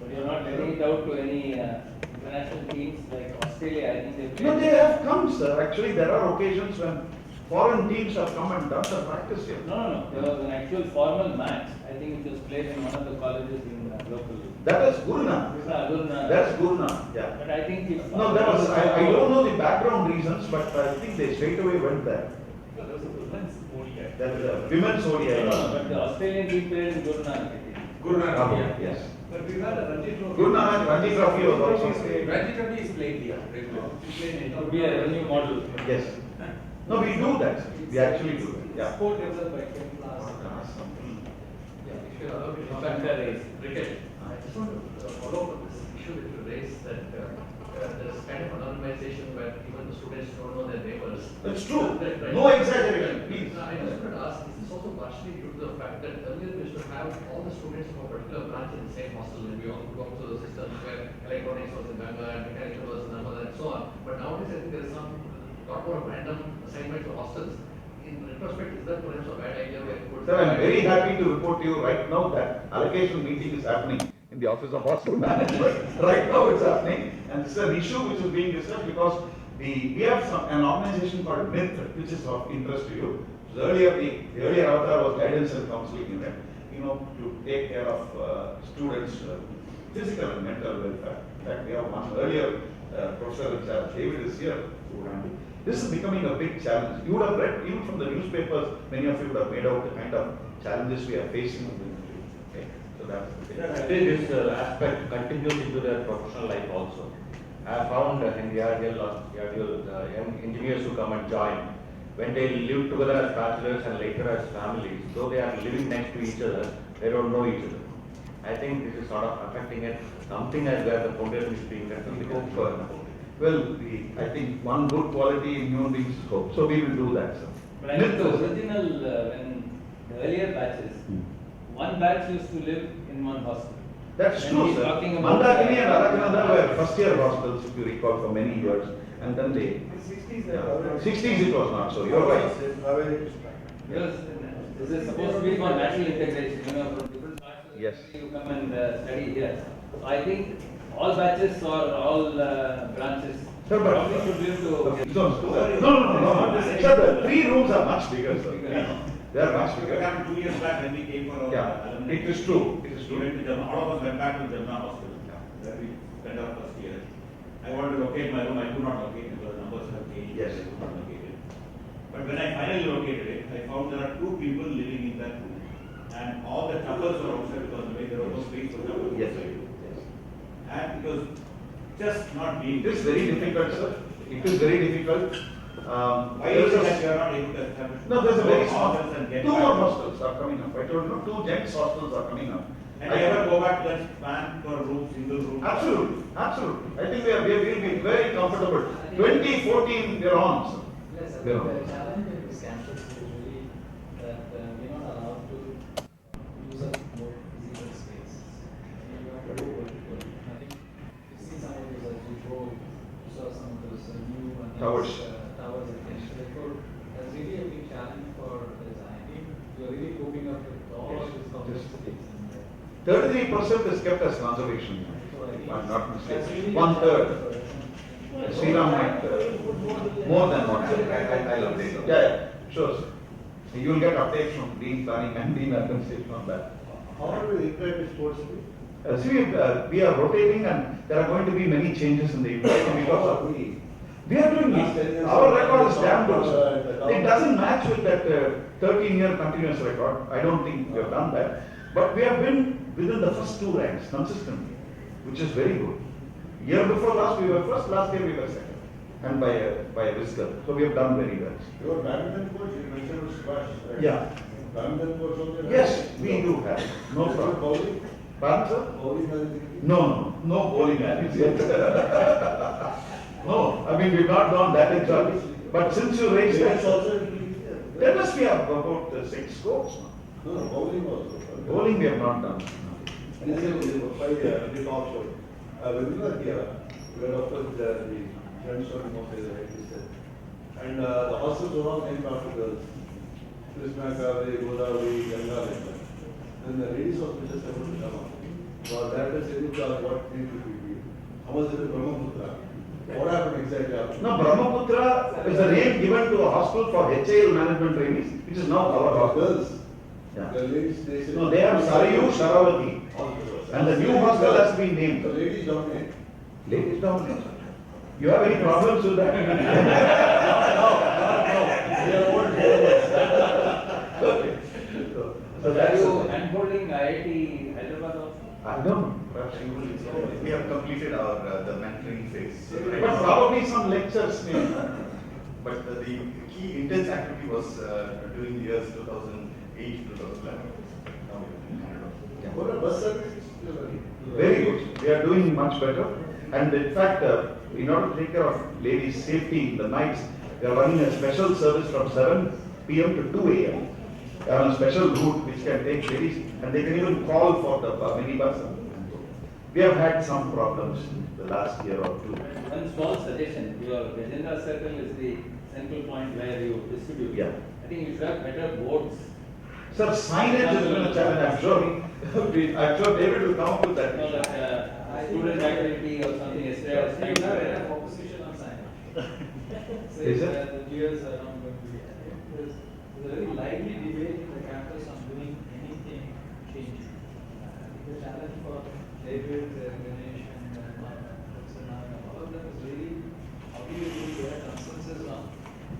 But you're not letting it out to any international teams like Australia. I think they play. No, they have come, sir. Actually, there are occasions when foreign teams have come and done the practice here. No. There was an actual formal match. I think it was played in one of the colleges in local. That is Guruna. That's Guruna, yeah. But I think if no, that was I don't know the background reasons, but I think they straight away went there. There was a women's ODI. That is a women's ODI. No, but the Australian team played in Guru Nanak, I think. Guru Nanak, yeah. Yes. But we had a Ranji Trophy. Guru Nanak Ranji Trophy was also played. Ranji Trophy is played here regularly. It would be a new model. Yes. No, we do that. We actually do that. Yeah. Sport developed by Ken Class. If you allow me to come back to cricket, I just want to follow up on this issue that you raised that there is kind of anonymization where even the students don't know their neighbors. That's true. Right. No exaggeration, please. I just wanted to ask, is this also partially due to the fact that earlier we used to have all the students from a particular branch in the same hostel, and we all go through the systems where electronics was in Ganga and mechanical was in Nirmala and so on. But nowadays I think there is some lot more random assignment to hostels. In retrospect, is that perhaps a bad idea? Sir, I am very happy to report to you right now that allocation meeting is happening in the office of hostel management. Right now it's happening, and this is an issue which is being discussed because we have an organization called MIT, which is of interest to you. So earlier, the earlier avatar was guidance and counseling unit, you know, to take care of students' physical and mental welfare. In fact, we have one earlier professor in charge, David is here. This is becoming a big challenge. You would have read, even from the newspapers, many of you would have made out the kind of challenges we are facing in the country. Okay, so that's the thing. I think this aspect continues into their professional life also. I have found in the RDL, young engineers who come and join, when they live together as bachelors and later as families, though they are living next to each other, they don't know each other. I think this is sort of affecting it, something as where the foundation is being done. Well, I think one good quality in human beings is hope. So we will do that, sir. But I think the original, when the earlier batches, one batch used to live in one hostel. That's when true, sir. Mandakini and Arakananda were first year hostels, if you recall, for many years. And then they... 60s it was not so, you're right. Because this is supposed to be for national integration, you know, from different parts of the country you come and study here. So I think all batches or all branches Sir, but Probably should be able to. no. Sir, the 3 rooms are much bigger, sir. They are much bigger. It happened 2 years back when we came for our alumni. It is true. It is We true. went to Jamna. All of us went back to Jamna Hospital. Where we spent our first year. I wanted to locate my room. I could not locate it because the numbers have changed. Yes. I could not locate it. But when I finally located it, I found there are 2 people living in that room. And all the couples were outside because the way there was no space for couples Yes. outside. And it was just not being. It is very difficult, sir. It is very difficult. Why is it that you are not able to establish? No, there's a very small. hostels and get 2 back more to- hostels are coming up. I told you, 2 gents hostels are coming up. And I ever go back to that span for room, single room? Absolutely, absolutely. I think we will be very comfortable. 2014, we are on, sir. Yes, I We are think on. the challenge in this campus is really that we're not allowed to use up more physical space. You have to go vertical. I think you see some of those as you go, you saw some of those new and Towers. Towers again. Therefore, that's really a big challenge for design. You're really coping up with all of these complexities. 33% is kept as conservation, if I'm not mistaken. 1/3. Sriram might, more than 1/3. I'll update you. Yeah, sure, sir. You will get updates from Dean Planning and Dean Administration on that. How are we integrated sports? See, we are rotating and there are going to be many changes in the equation because of we are doing it. Our record is damn good, sir. It doesn't match with that 13-year continuous record. I don't think we have done that. But we have been within the first 2 ranks consistently, which is very good. Year before last we were first, last year we were second. And by a whisker. So we have done very well. Your badminton coach, you mentioned squash, right? Yeah. Badminton coach also? Yes, we do have. No Is it problem. bowling? Pardon, sir? Bowling has anything? No bowling alleys yet. No, I mean, we've not gone that exotic. But since you raised Tennis that, also? tennis we have about 6 scores now. No, bowling also. Bowling we have not done. And this is why the talk show. When we were here, we were of course the friends of the right sister. And the hostels were all named after girls. Krishna, Kaveri, Godavari, Ganga, like that. Then the ladies hospitals are going to come up. So that is what need to be. How much is it Brahmaputra? What happened exactly after? No, Brahmaputra is a name given to a hospital for HAL management trainees, which is now our hospital. Girls. Yeah. The ladies, they say. No, they have Sarayu, Sharavati. And the new hostel has been named. The ladies dominate. Ladies dominate. You have any problems with that? They are old girls. Okay. So Are that's you handholding IIT Hyderabad also? I don't know. Perhaps you will. We have completed our the mentoring phase. But probably some lectures may. But the key intense activity was during the years 2008 to 2011. Now we have handed off. What a bus service? Very good. We are doing much better. And in fact, in order to take care of ladies' safety in the nights, we are running a special service from 7 p.m. to 2 a.m. On a special route which can take ladies, and they can even call for the minibus. We have had some problems the last year or 2. One small suggestion, your agenda circle is the central point where you distribute. Yeah. I think you should have better boards. Sir, signage has been a challenge, I'm sure. I'm sure David will come up with that. No, like student activity or something yesterday. I was trying to have opposition on sign. Is it? The peers are not going to be. There's a very lively debate in the campus on doing anything changing. The challenge for David, Ganesh, and all of them is really how do you really get consensus on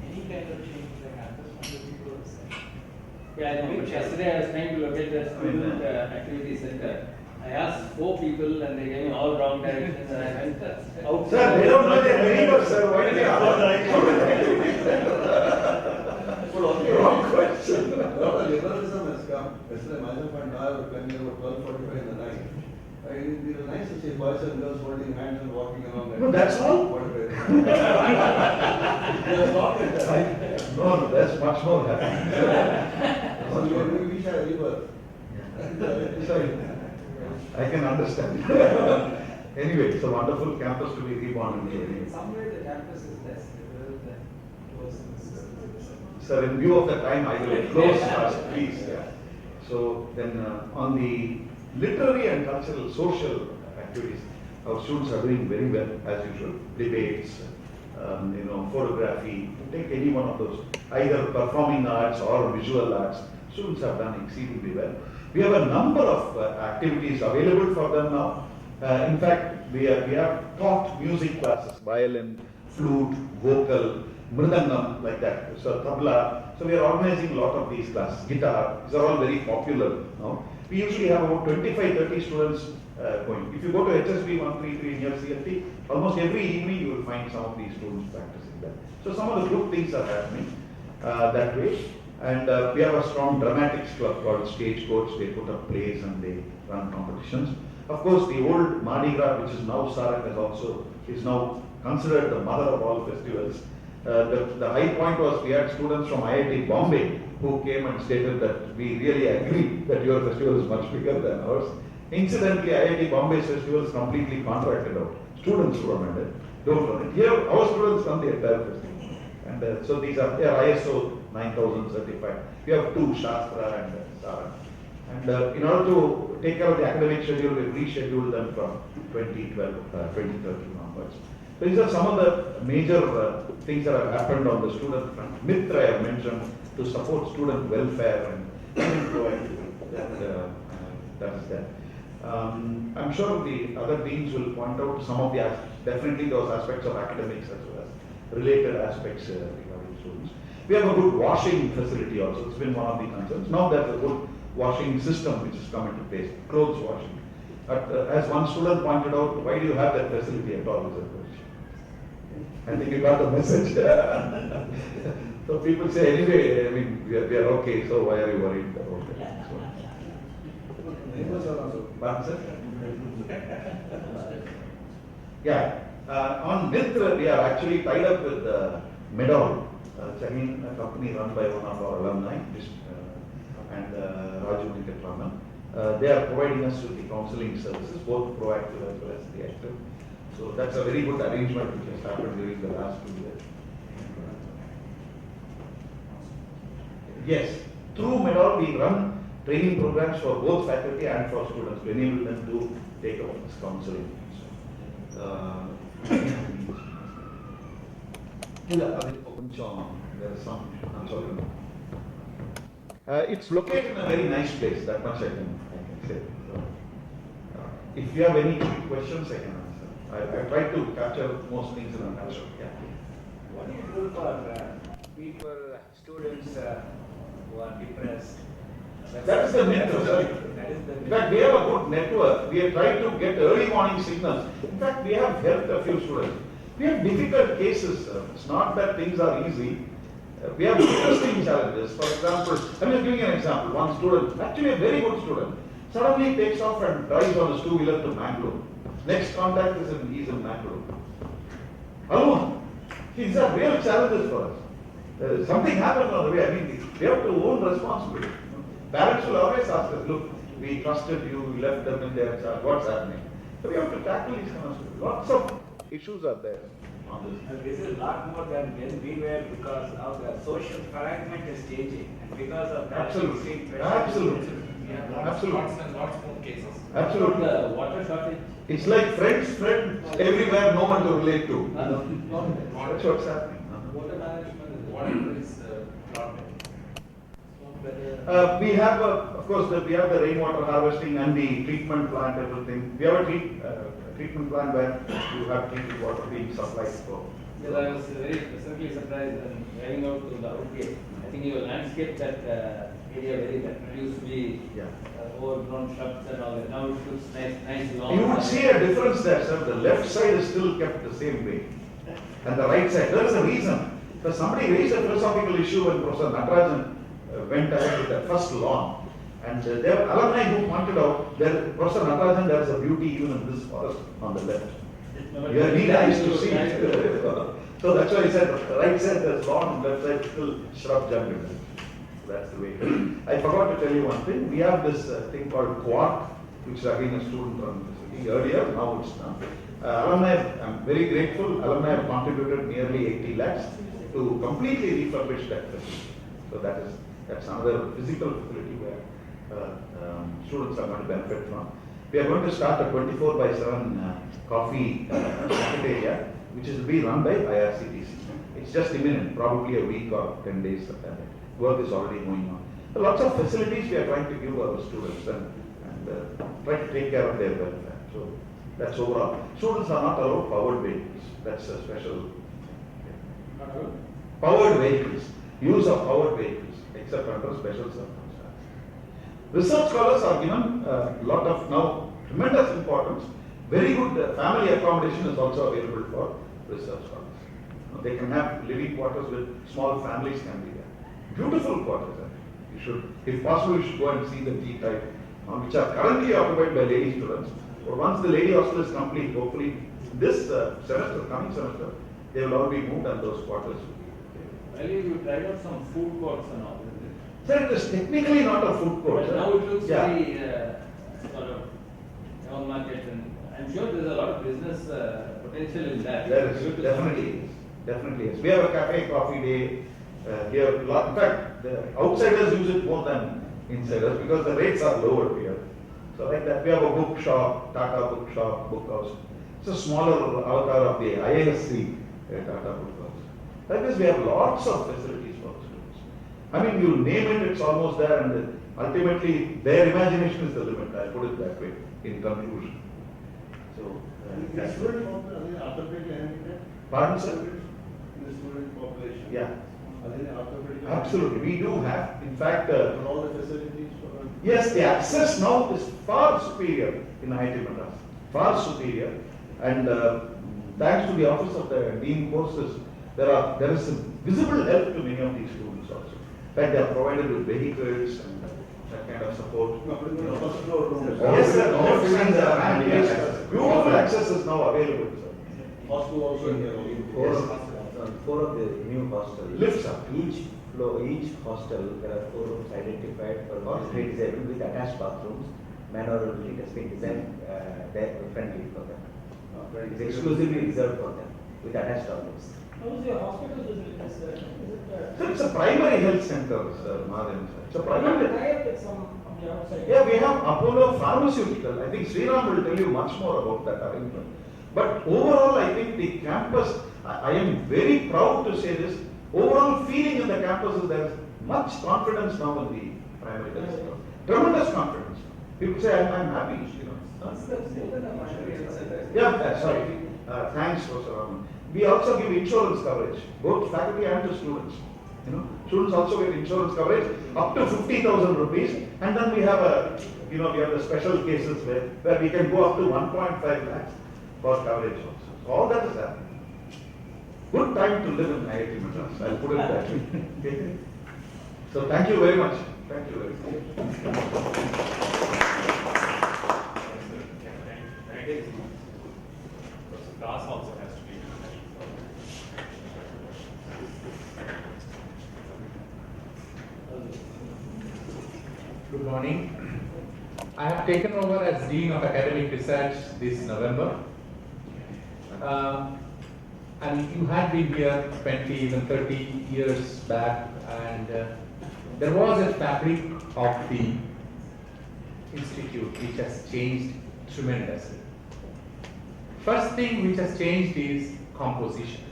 any kind of change in the campus from the people of the side. Yeah, I know, but yesterday I was trying to locate the student activity center. I asked 4 people and they gave me all wrong directions and I went out. Sir, they don't know their neighbors, sir. Why do they ask? Wrong question. A lot of liberalism has come. Yesterday, Major Pandar, when they were 12:45 in the night, it would be nice to see boys and girls holding hands and walking along. No, that's all? Whatever. No, that's much more happening. So we wish I river. Sorry. I can understand. Anyway, it's a wonderful campus to be reborn into. In some way, the campus is less liberal than it was in the 60s. Sir, in view of the time, I will close first, please. Yeah. So then on the literary and cultural social activities, our students are doing very well as usual. Debates, photography, take any one of those, either performing arts or visual arts. Students have done exceedingly well. We have a number of activities available for them now. In fact, we have taught music classes, violin, flute, vocal, mridangam, like that. So tabla. So we are organizing a lot of these classes. Guitar. These are all very popular now. We usually have about 25-30 students going. If you go to HSB 133 near CLT, almost every evening you will find some of these students practicing that. So some of the good things are happening that way. And we have a strong dramatics club called Stagecoach. They put up plays and they run competitions. Of course, the old Mardi Gras, which is now Sarak, is now considered the mother of all festivals. The high point was we had students from IIT Bombay who came and stated that we really agree that your festival is much bigger than ours. Incidentally, IIT Bombay's festival is completely contracted out. Students run it, don't run it. Here, our students run the entire festival. And so these are ISO 9000 certified. We have 2, Shastra and Sarak. And in order to take care of the academic schedule, we rescheduled them from 2012, 2013 onwards. So these are some of the major things that have happened on the student front. Mitra I have mentioned to support student welfare and that is there. I'm sure the other deans will point out some of the definitely those aspects of academics as well as related aspects regarding students. We have a good washing facility also. It's been one of the concerns. Now there's a good washing system which has come into place, clothes washing. But as one student pointed out, why do you have that facility at all? I think you got the message. So people say, anyway, I mean, we are okay, so why are you worried about it? Yeah, on Mitra, we are actually tied up with Medol. It's again a company run by one of our alumni, and Raju Nikataraman. They are providing us with the counseling services, both proactive as well as reactive. So that's a very good arrangement which has happened during the last 2 years. Yes, through Medol we run training programs for both faculty and for students to enable them to take up this counseling. There is some, I'm sorry. It's located in a very nice place, that much I can say. So, if you have any questions, I can answer. I try to capture most things in a nutshell. Yeah. What do you do for people, students who are depressed? That is the network. In fact, we have a good network. We have tried to get early warning signals. In fact, we have helped a few students. We have difficult cases. It's not that things are easy. We have interesting challenges. For example, I'm just giving you an example. One student, actually a very good student, suddenly takes off and drives on his two-wheeler to Mangalore. Next contact is he's in Mangalore. Alone. These are real challenges for us. Something happened on the way. I mean, we have to own responsibility. Parents will always ask us, look, we trusted you, we left them in their charge, what's happening? So we have to tackle these kind of stuff. Lots of issues are there on this. And this is a lot more than when we were, because of the social environment is changing, and because of that, Absolutely. Absolutely. We have Absolutely. lots more cases. Absolutely. The water shortage. It's like friends everywhere, no one to relate to. That's what's happening. Water management, water is problem. We have, of course, we have the rainwater harvesting and the treatment plant, everything. We have a treatment plant where you have treated water being supplied for. Yes, I was very pleasantly surprised when driving out to the outgate. I think you landscape that area very that used to be overgrown shrubs and all that. Now it looks nice long. You would see a difference there, sir. The left side is still kept the same way, and the right side. There is a reason. Because somebody raised a philosophical issue when Professor Natarajan went ahead with the first lawn, and there were alumni who pointed out that Professor Natarajan, there is a beauty even in this forest on the left. You are really nice to see. So that's why I said right side there's lawn, left side still shrub jungle. That's the way. I forgot to tell you one thing. We have this thing called Quark, which is again a student run facility. Earlier, now it's not. Alumni, I'm very grateful. Alumni have contributed nearly 80 lakhs to completely refurbish that facility. So that's another physical facility where students are going to benefit from. We are going to start a 24/7 coffee cafeteria, which will be run by IRCTC. It's just imminent, probably a week or 10 days. Work is already going on. So lots of facilities we are trying to give our students and try to take care of their welfare. So that's overall. Students are not allowed powered vehicles. That's a special. Powered vehicles. Use of powered vehicles, except under special circumstances. Research scholars are given a lot of now tremendous importance. Very good family accommodation is also available for research scholars. They can have living quarters with small families can be there. Beautiful quarters. You should, if possible, you should go and see the tea type, which are currently occupied by lady students. But once the lady hostel is complete, hopefully this semester, coming semester, they will all be moved and those quarters will be. Well, you tried out some food courts and all, isn't it? Sir, it is technically not a food court. But now it looks very sort of town market, and I'm sure there's a lot of business potential in that. There is, definitely yes. We have a cafe coffee day here. In fact, the outsiders use it more than insiders because the rates are lower here. So like that, we have a bookshop, Tata bookshop, book house. It's a smaller avatar of the IISc Tata book house. Like this, we have lots of facilities for the students. I mean, you name it, it's almost there, and ultimately their imagination is the limit. I'll put it that way in conclusion. So, pardon, sir? The student population. Yeah. Are they orthopedic? Absolutely, we do have. In fact, all the facilities for yes, the access now is far superior in IIT Madras, far superior, and thanks to the office of the dean courses, there is a visible help to many of these students also. In fact, they are provided with vehicles and that kind of support. first floor rooms. Yes, sir. Beautiful access is now available, sir. Hostel also in here. Four of the new hostels. Lifts up. Each hostel, there are 4 rooms identified for physically disabled with attached bathrooms. Maneuverability testing design friendly for them. It's exclusively reserved for them with attached toilets. How is your hospital facilities? So it's a primary health center, sir, Madhavan, sir. It's a primary. Tie up with some of the outside. Yeah, we have Apollo Pharmaceutical. I think Sriram will tell you much more about that arrangement. But overall, I think the campus, I am very proud to say this, overall feeling in the campus is there is much confidence now in the primary health center. Tremendous confidence. People say, I'm happy, you know. Yeah, sorry. Thanks, Professor Raman. We also give insurance coverage, both faculty and to students. You know, students also get insurance coverage up to 50,000 rupees, and then we have we have the special cases where we can go up to 1.5 lakhs for coverage also. So all that is happening. Good time to live in IIT Madras. I'll put it that way. Okay. So thank you very much. Thank you very much. Class also has to be. Good morning. I have taken over as Dean of Academic Research this November. And you had been here 20, even 30 years back, and there was a fabric of the institute which has changed tremendously. First thing which has changed is composition.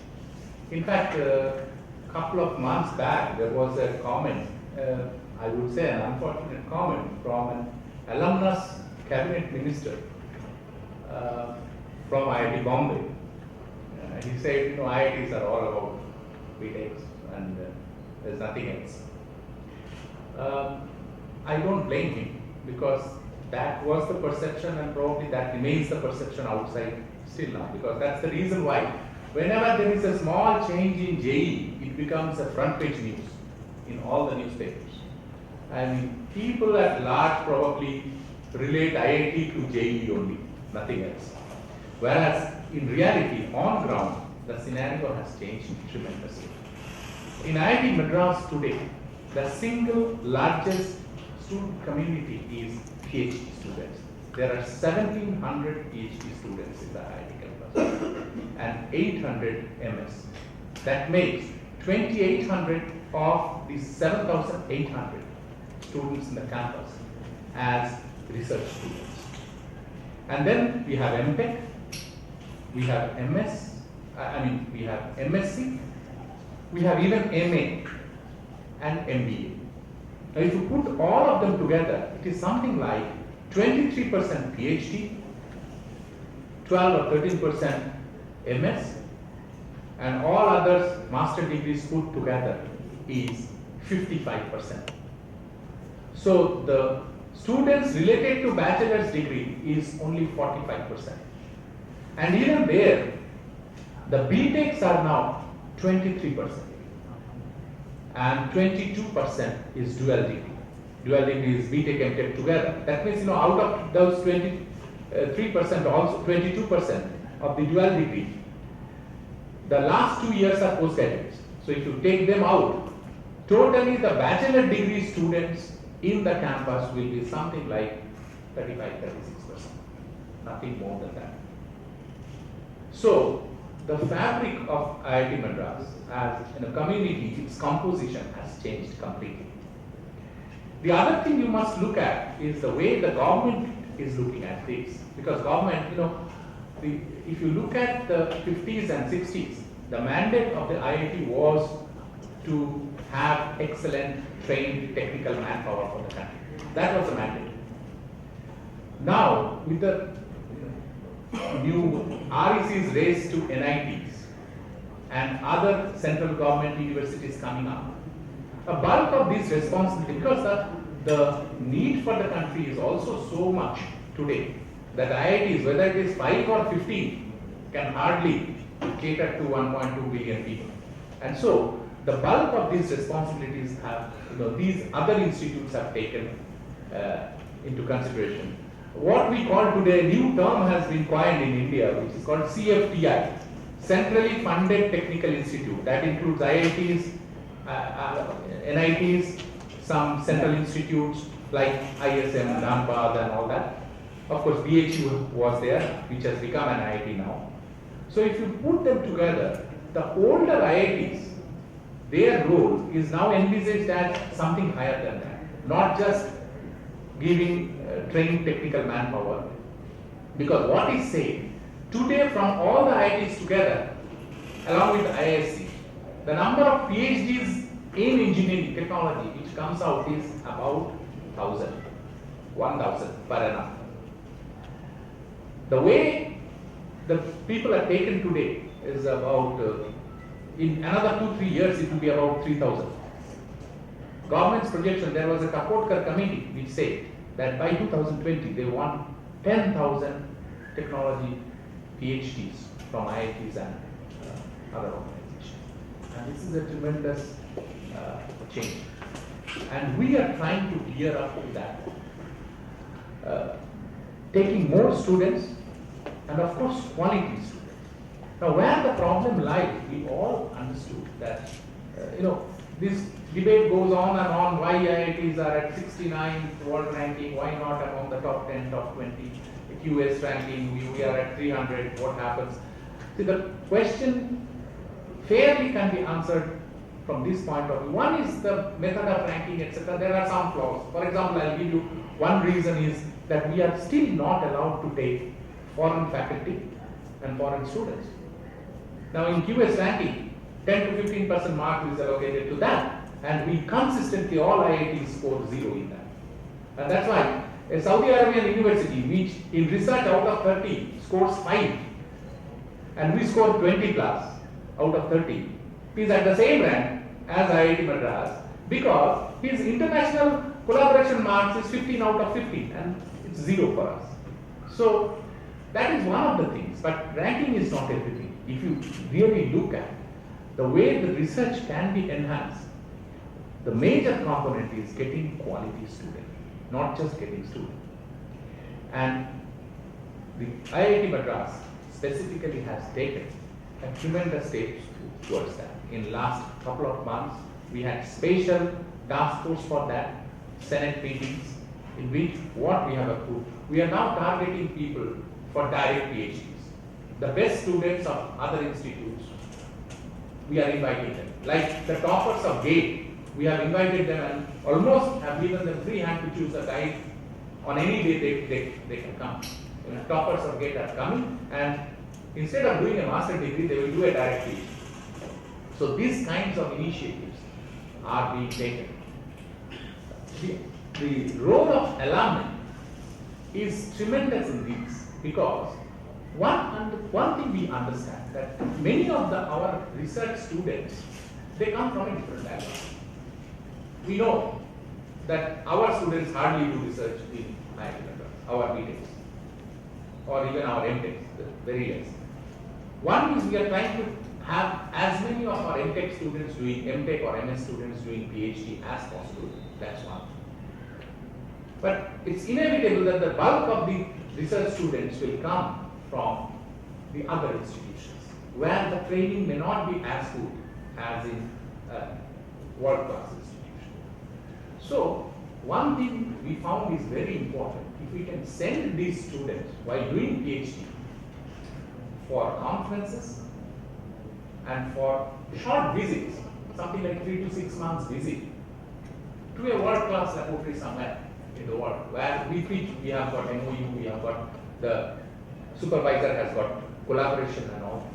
In fact, a couple of months back, there was a comment, I would say an unfortunate comment from an alumnus cabinet minister from IIT Bombay. He said, IITs are all about BTechs and there's nothing else. I don't blame him because that was the perception and probably that remains the perception outside still now, because that's the reason why whenever there is a small change in JEE, it becomes a front page news in all the newspapers. I mean, people at large probably relate IIT to JEE only, nothing else. Whereas in reality, on ground, the scenario has changed tremendously. In IIT Madras today, the single largest student community is PhD students. There are 1,700 PhD students in the IIT campus and 800 MS. That makes 2,800 of the 7,800 students in the campus as research students. And then we have MTech, we have MS, we have MSc, we have even MA and MBA. Now if you put all of them together, it is something like 23% PhD, 12 or 13% MS, and all others master degrees put together is 55%. So the students related to bachelor's degree is only 45%. And even there, the BTechs are now 23%. And 22% is dual degree. Dual degree is BTech and MTech together. That means, out of those 23%, also 22% of the dual degree, the last 2 years are postgraduates. So if you take them out, totally the bachelor degree students in the campus will be something like 35-36%. Nothing more than that. So the fabric of IIT Madras as a community, its composition has changed completely. The other thing you must look at is the way the government is looking at this. Because government, if you look at the 50s and 60s, the mandate of the IIT was to have excellent trained technical manpower for the country. That was the mandate. Now, with the new REC's race to NITs and other central government universities coming up, a bulk of this responsibility, because the need for the country is also so much today that IITs, whether it is 5 or 15, can hardly cater to 1.2 billion people. And so the bulk of these responsibilities have, these other institutes have taken into consideration. What we call today, a new term has been coined in India, which is called CFTI, Centrally Funded Technical Institute. That includes IITs, NITs, some central institutes like ISM, Dhanbad and all that. Of course, BHU was there, which has become an IIT now. So if you put them together, the older IITs, their role is now envisaged as something higher than that, not just giving trained technical manpower. Because what is said, today from all the IITs together, along with the IISc, the number of PhDs in engineering technology which comes out is about 1,000 per annum. The way the people are taken today is about, in another 2-3 years, it will be about 3,000. Government's projection, there was a Kapotkar committee which said that by 2020 they want 10,000 technology PhDs from IITs and other organizations. And this is a tremendous change. And we are trying to gear up to that, taking more students and of course quality students. Now where the problem lies, we all understood that, this debate goes on and on, why IITs are at 69th world ranking, why not among the top 10, top 20, QS ranking, we are at 300, what happens? See, the question fairly can be answered from this point of view. One is the method of ranking, etc. There are some flaws. For example, I'll give you one reason is that we are still not allowed to take foreign faculty and foreign students. Now in QS ranking, 10 to 15% mark is allocated to that, and we consistently, all IITs score 0 in that. And that's why a Saudi Arabian university, which in research out of 30 scores 5, and we score 20 plus out of 30, is at the same rank as IIT Madras, because his international collaboration marks is 15 out of 15, and it's 0 for us. So that is one of the things, but ranking is not everything. If you really look at the way the research can be enhanced, the major component is getting quality students, not just getting students. And the IIT Madras specifically has taken a tremendous steps towards that. In last couple of months, we had special task force for that, Senate meetings, in which what we have approved. We are now targeting people for direct PhDs. The best students of other institutes, we are inviting them. Like the toppers of GATE, we have invited them and almost have given them free hand to choose a guide. On any day they can come. toppers of GATE are coming, and instead of doing a master degree, they will do a direct PhD. So these kinds of initiatives are being taken. The role of alumni is tremendous in these, because one thing we understand, that many of our research students, they come from a different background. We know that our students hardly do research in IIT Madras, our BTechs, or even our MTechs, very less. One is we are trying to have as many of our MTech students doing MTech or MS students doing PhD as possible. That's one. But it's inevitable that the bulk of the research students will come from the other institutions, where the training may not be as good as in world-class institution. So one thing we found is very important. If we can send these students while doing PhD for conferences and for short visits, something like 3 to 6 months visit to a world-class laboratory somewhere in the world, where we teach, we have got MOU, we have got the supervisor has got collaboration and all.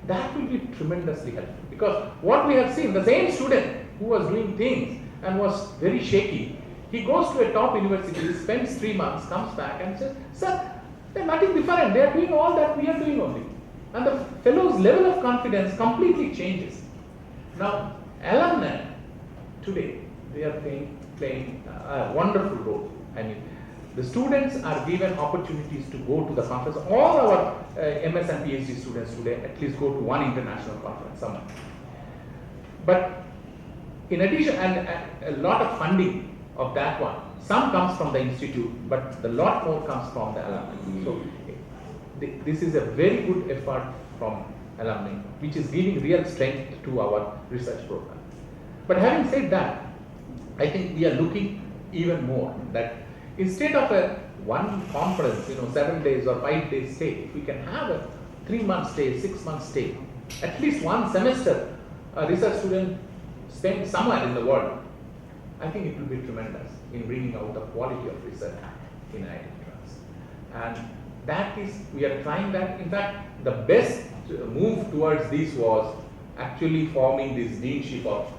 That will be tremendously helpful, because what we have seen, the same student who was doing things and was very shaky, he goes to a top university, spends 3 months, comes back and says, sir, they're nothing different, they are doing all that we are doing only. And the fellow's level of confidence completely changes. Now, alumni today, they are playing a wonderful role. I mean, the students are given opportunities to go to the conference. All our MS and PhD students today at least go to one international conference somewhere. But in addition, and a lot of funding of that one, some comes from the institute, but a lot more comes from the alumni. So this is a very good effort from alumni, which is giving real strength to our research program. But having said that, I think we are looking even more that instead of a one conference, 7 days or 5 days stay, if we can have a 3-month stay, 6-month stay, at least one semester, a research student spend somewhere in the world, I think it will be tremendous in bringing out the quality of research in IIT Madras. And that is, we are trying that. In fact, the best move towards this was actually forming this deanship of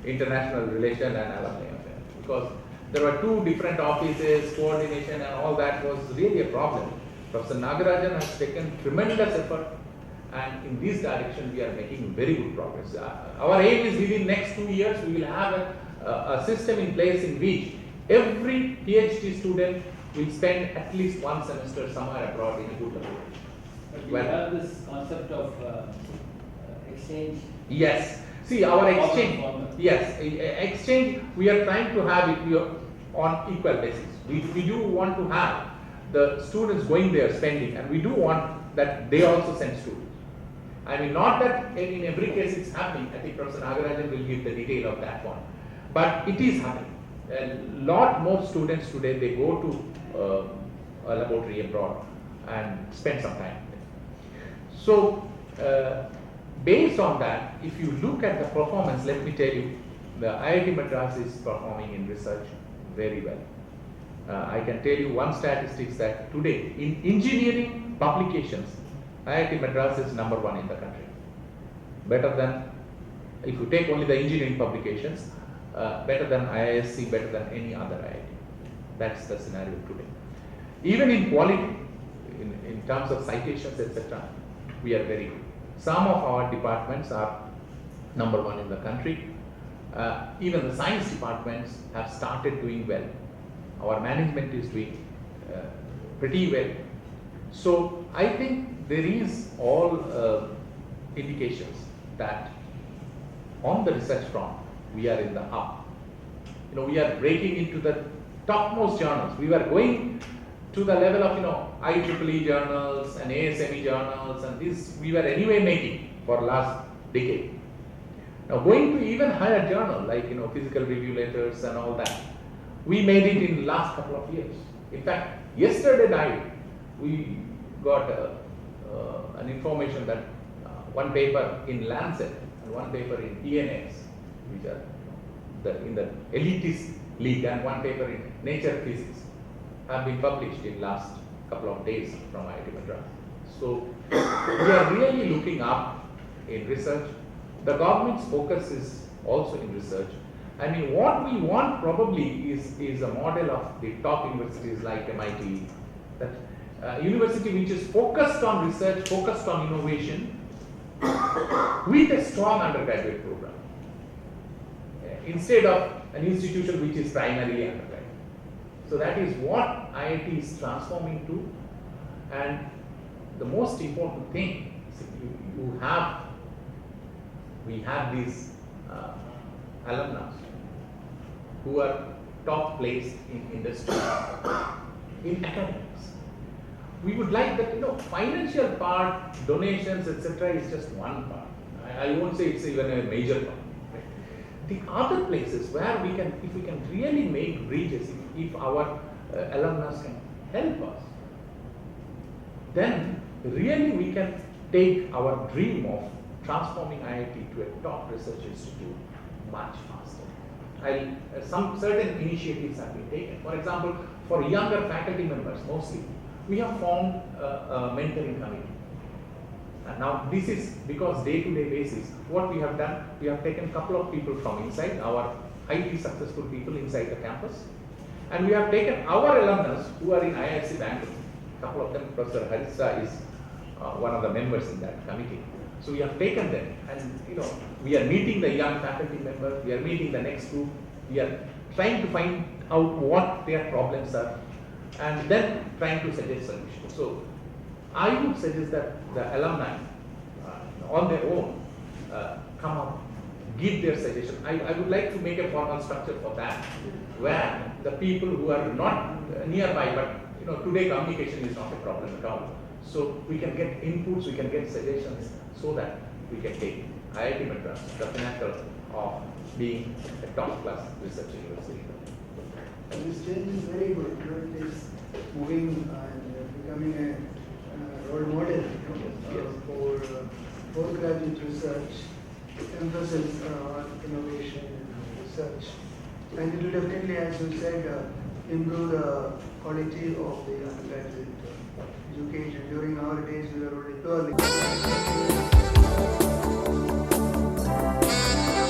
international relation and alumni affairs, because there were 2 different offices, coordination and all that was really a problem. Professor Nagarajan has taken tremendous effort, and in this direction we are making very good progress. Our aim is within next 2 years we will have a system in place in which every PhD student will spend at least 1 semester somewhere abroad in a good laboratory. But you have this concept of exchange? Yes. See, our exchange, yes, exchange, we are trying to have it on equal basis. We do want to have the students going there spending, and we do want that they also send students. I mean, not that in every case it's happening. I think Professor Nagarajan will give the detail of that one. But it is happening. A lot more students today, they go to a laboratory abroad and spend some time. So, based on that, if you look at the performance, let me tell you, the IIT Madras is performing in research very well. I can tell you one statistics that today in engineering publications, IIT Madras is number 1 in the country. Better than, if you take only the engineering publications, better than IISc, better than any other IIT. That's the scenario today. Even in quality, in terms of citations, etc., we are very good. Some of our departments are number 1 in the country. Even the science departments have started doing well. Our management is doing pretty well. So I think there is all indications that on the research front, we are in the up. We are breaking into the topmost journals. We were going to the level of IEEE journals and ASME journals, and this we were anyway making for last decade. Now going to even higher journal like physical review letters and all that, we made it in last couple of years. In fact, yesterday night we got an information that one paper in Lancet and one paper in PNAS, which are in the elitist league, and one paper in Nature Physics have been published in last couple of days from IIT Madras. So we are really looking up in research. The government's focus is also in research. I mean, what we want probably is a model of the top universities like MIT, that university which is focused on research, focused on innovation, with a strong undergraduate program, instead of an institution which is primarily undergraduate. So that is what IIT is transforming to. And the most important thing is we have these alumni who are top placed in industry, in academics. We would like that, financial part, donations, etc. is just one part. I won't say it's even a major part. Right? The other places where if we can really make bridges, if our alumni can help us, then really we can take our dream of transforming IIT to a top research institute much faster. Some certain initiatives have been taken. For example, for younger faculty members mostly, we have formed a mentoring committee. And now this is because day-to-day basis, what we have done, we have taken a couple of people from inside, our highly successful people inside the campus, and we have taken our alumnus who are in IIT Bangalore. A couple of them, Professor Haritsa is one of the members in that committee. So we have taken them, and we are meeting the young faculty members, we are meeting the next group, we are trying to find out what their problems are, and then trying to suggest solutions. So I would suggest that the alumni on their own come up, give their suggestion. I would like to make a formal structure for that, where the people who are not nearby, but today communication is not a problem at all. So we can get inputs, we can get suggestions, so that we can take IIT Madras the pinnacle of being a top-class research university. This change is very good. It is moving and becoming a role model for postgraduate research, emphasis on innovation and research. And it will definitely, as you said, improve the quality of the undergraduate education. During our days, we were only purely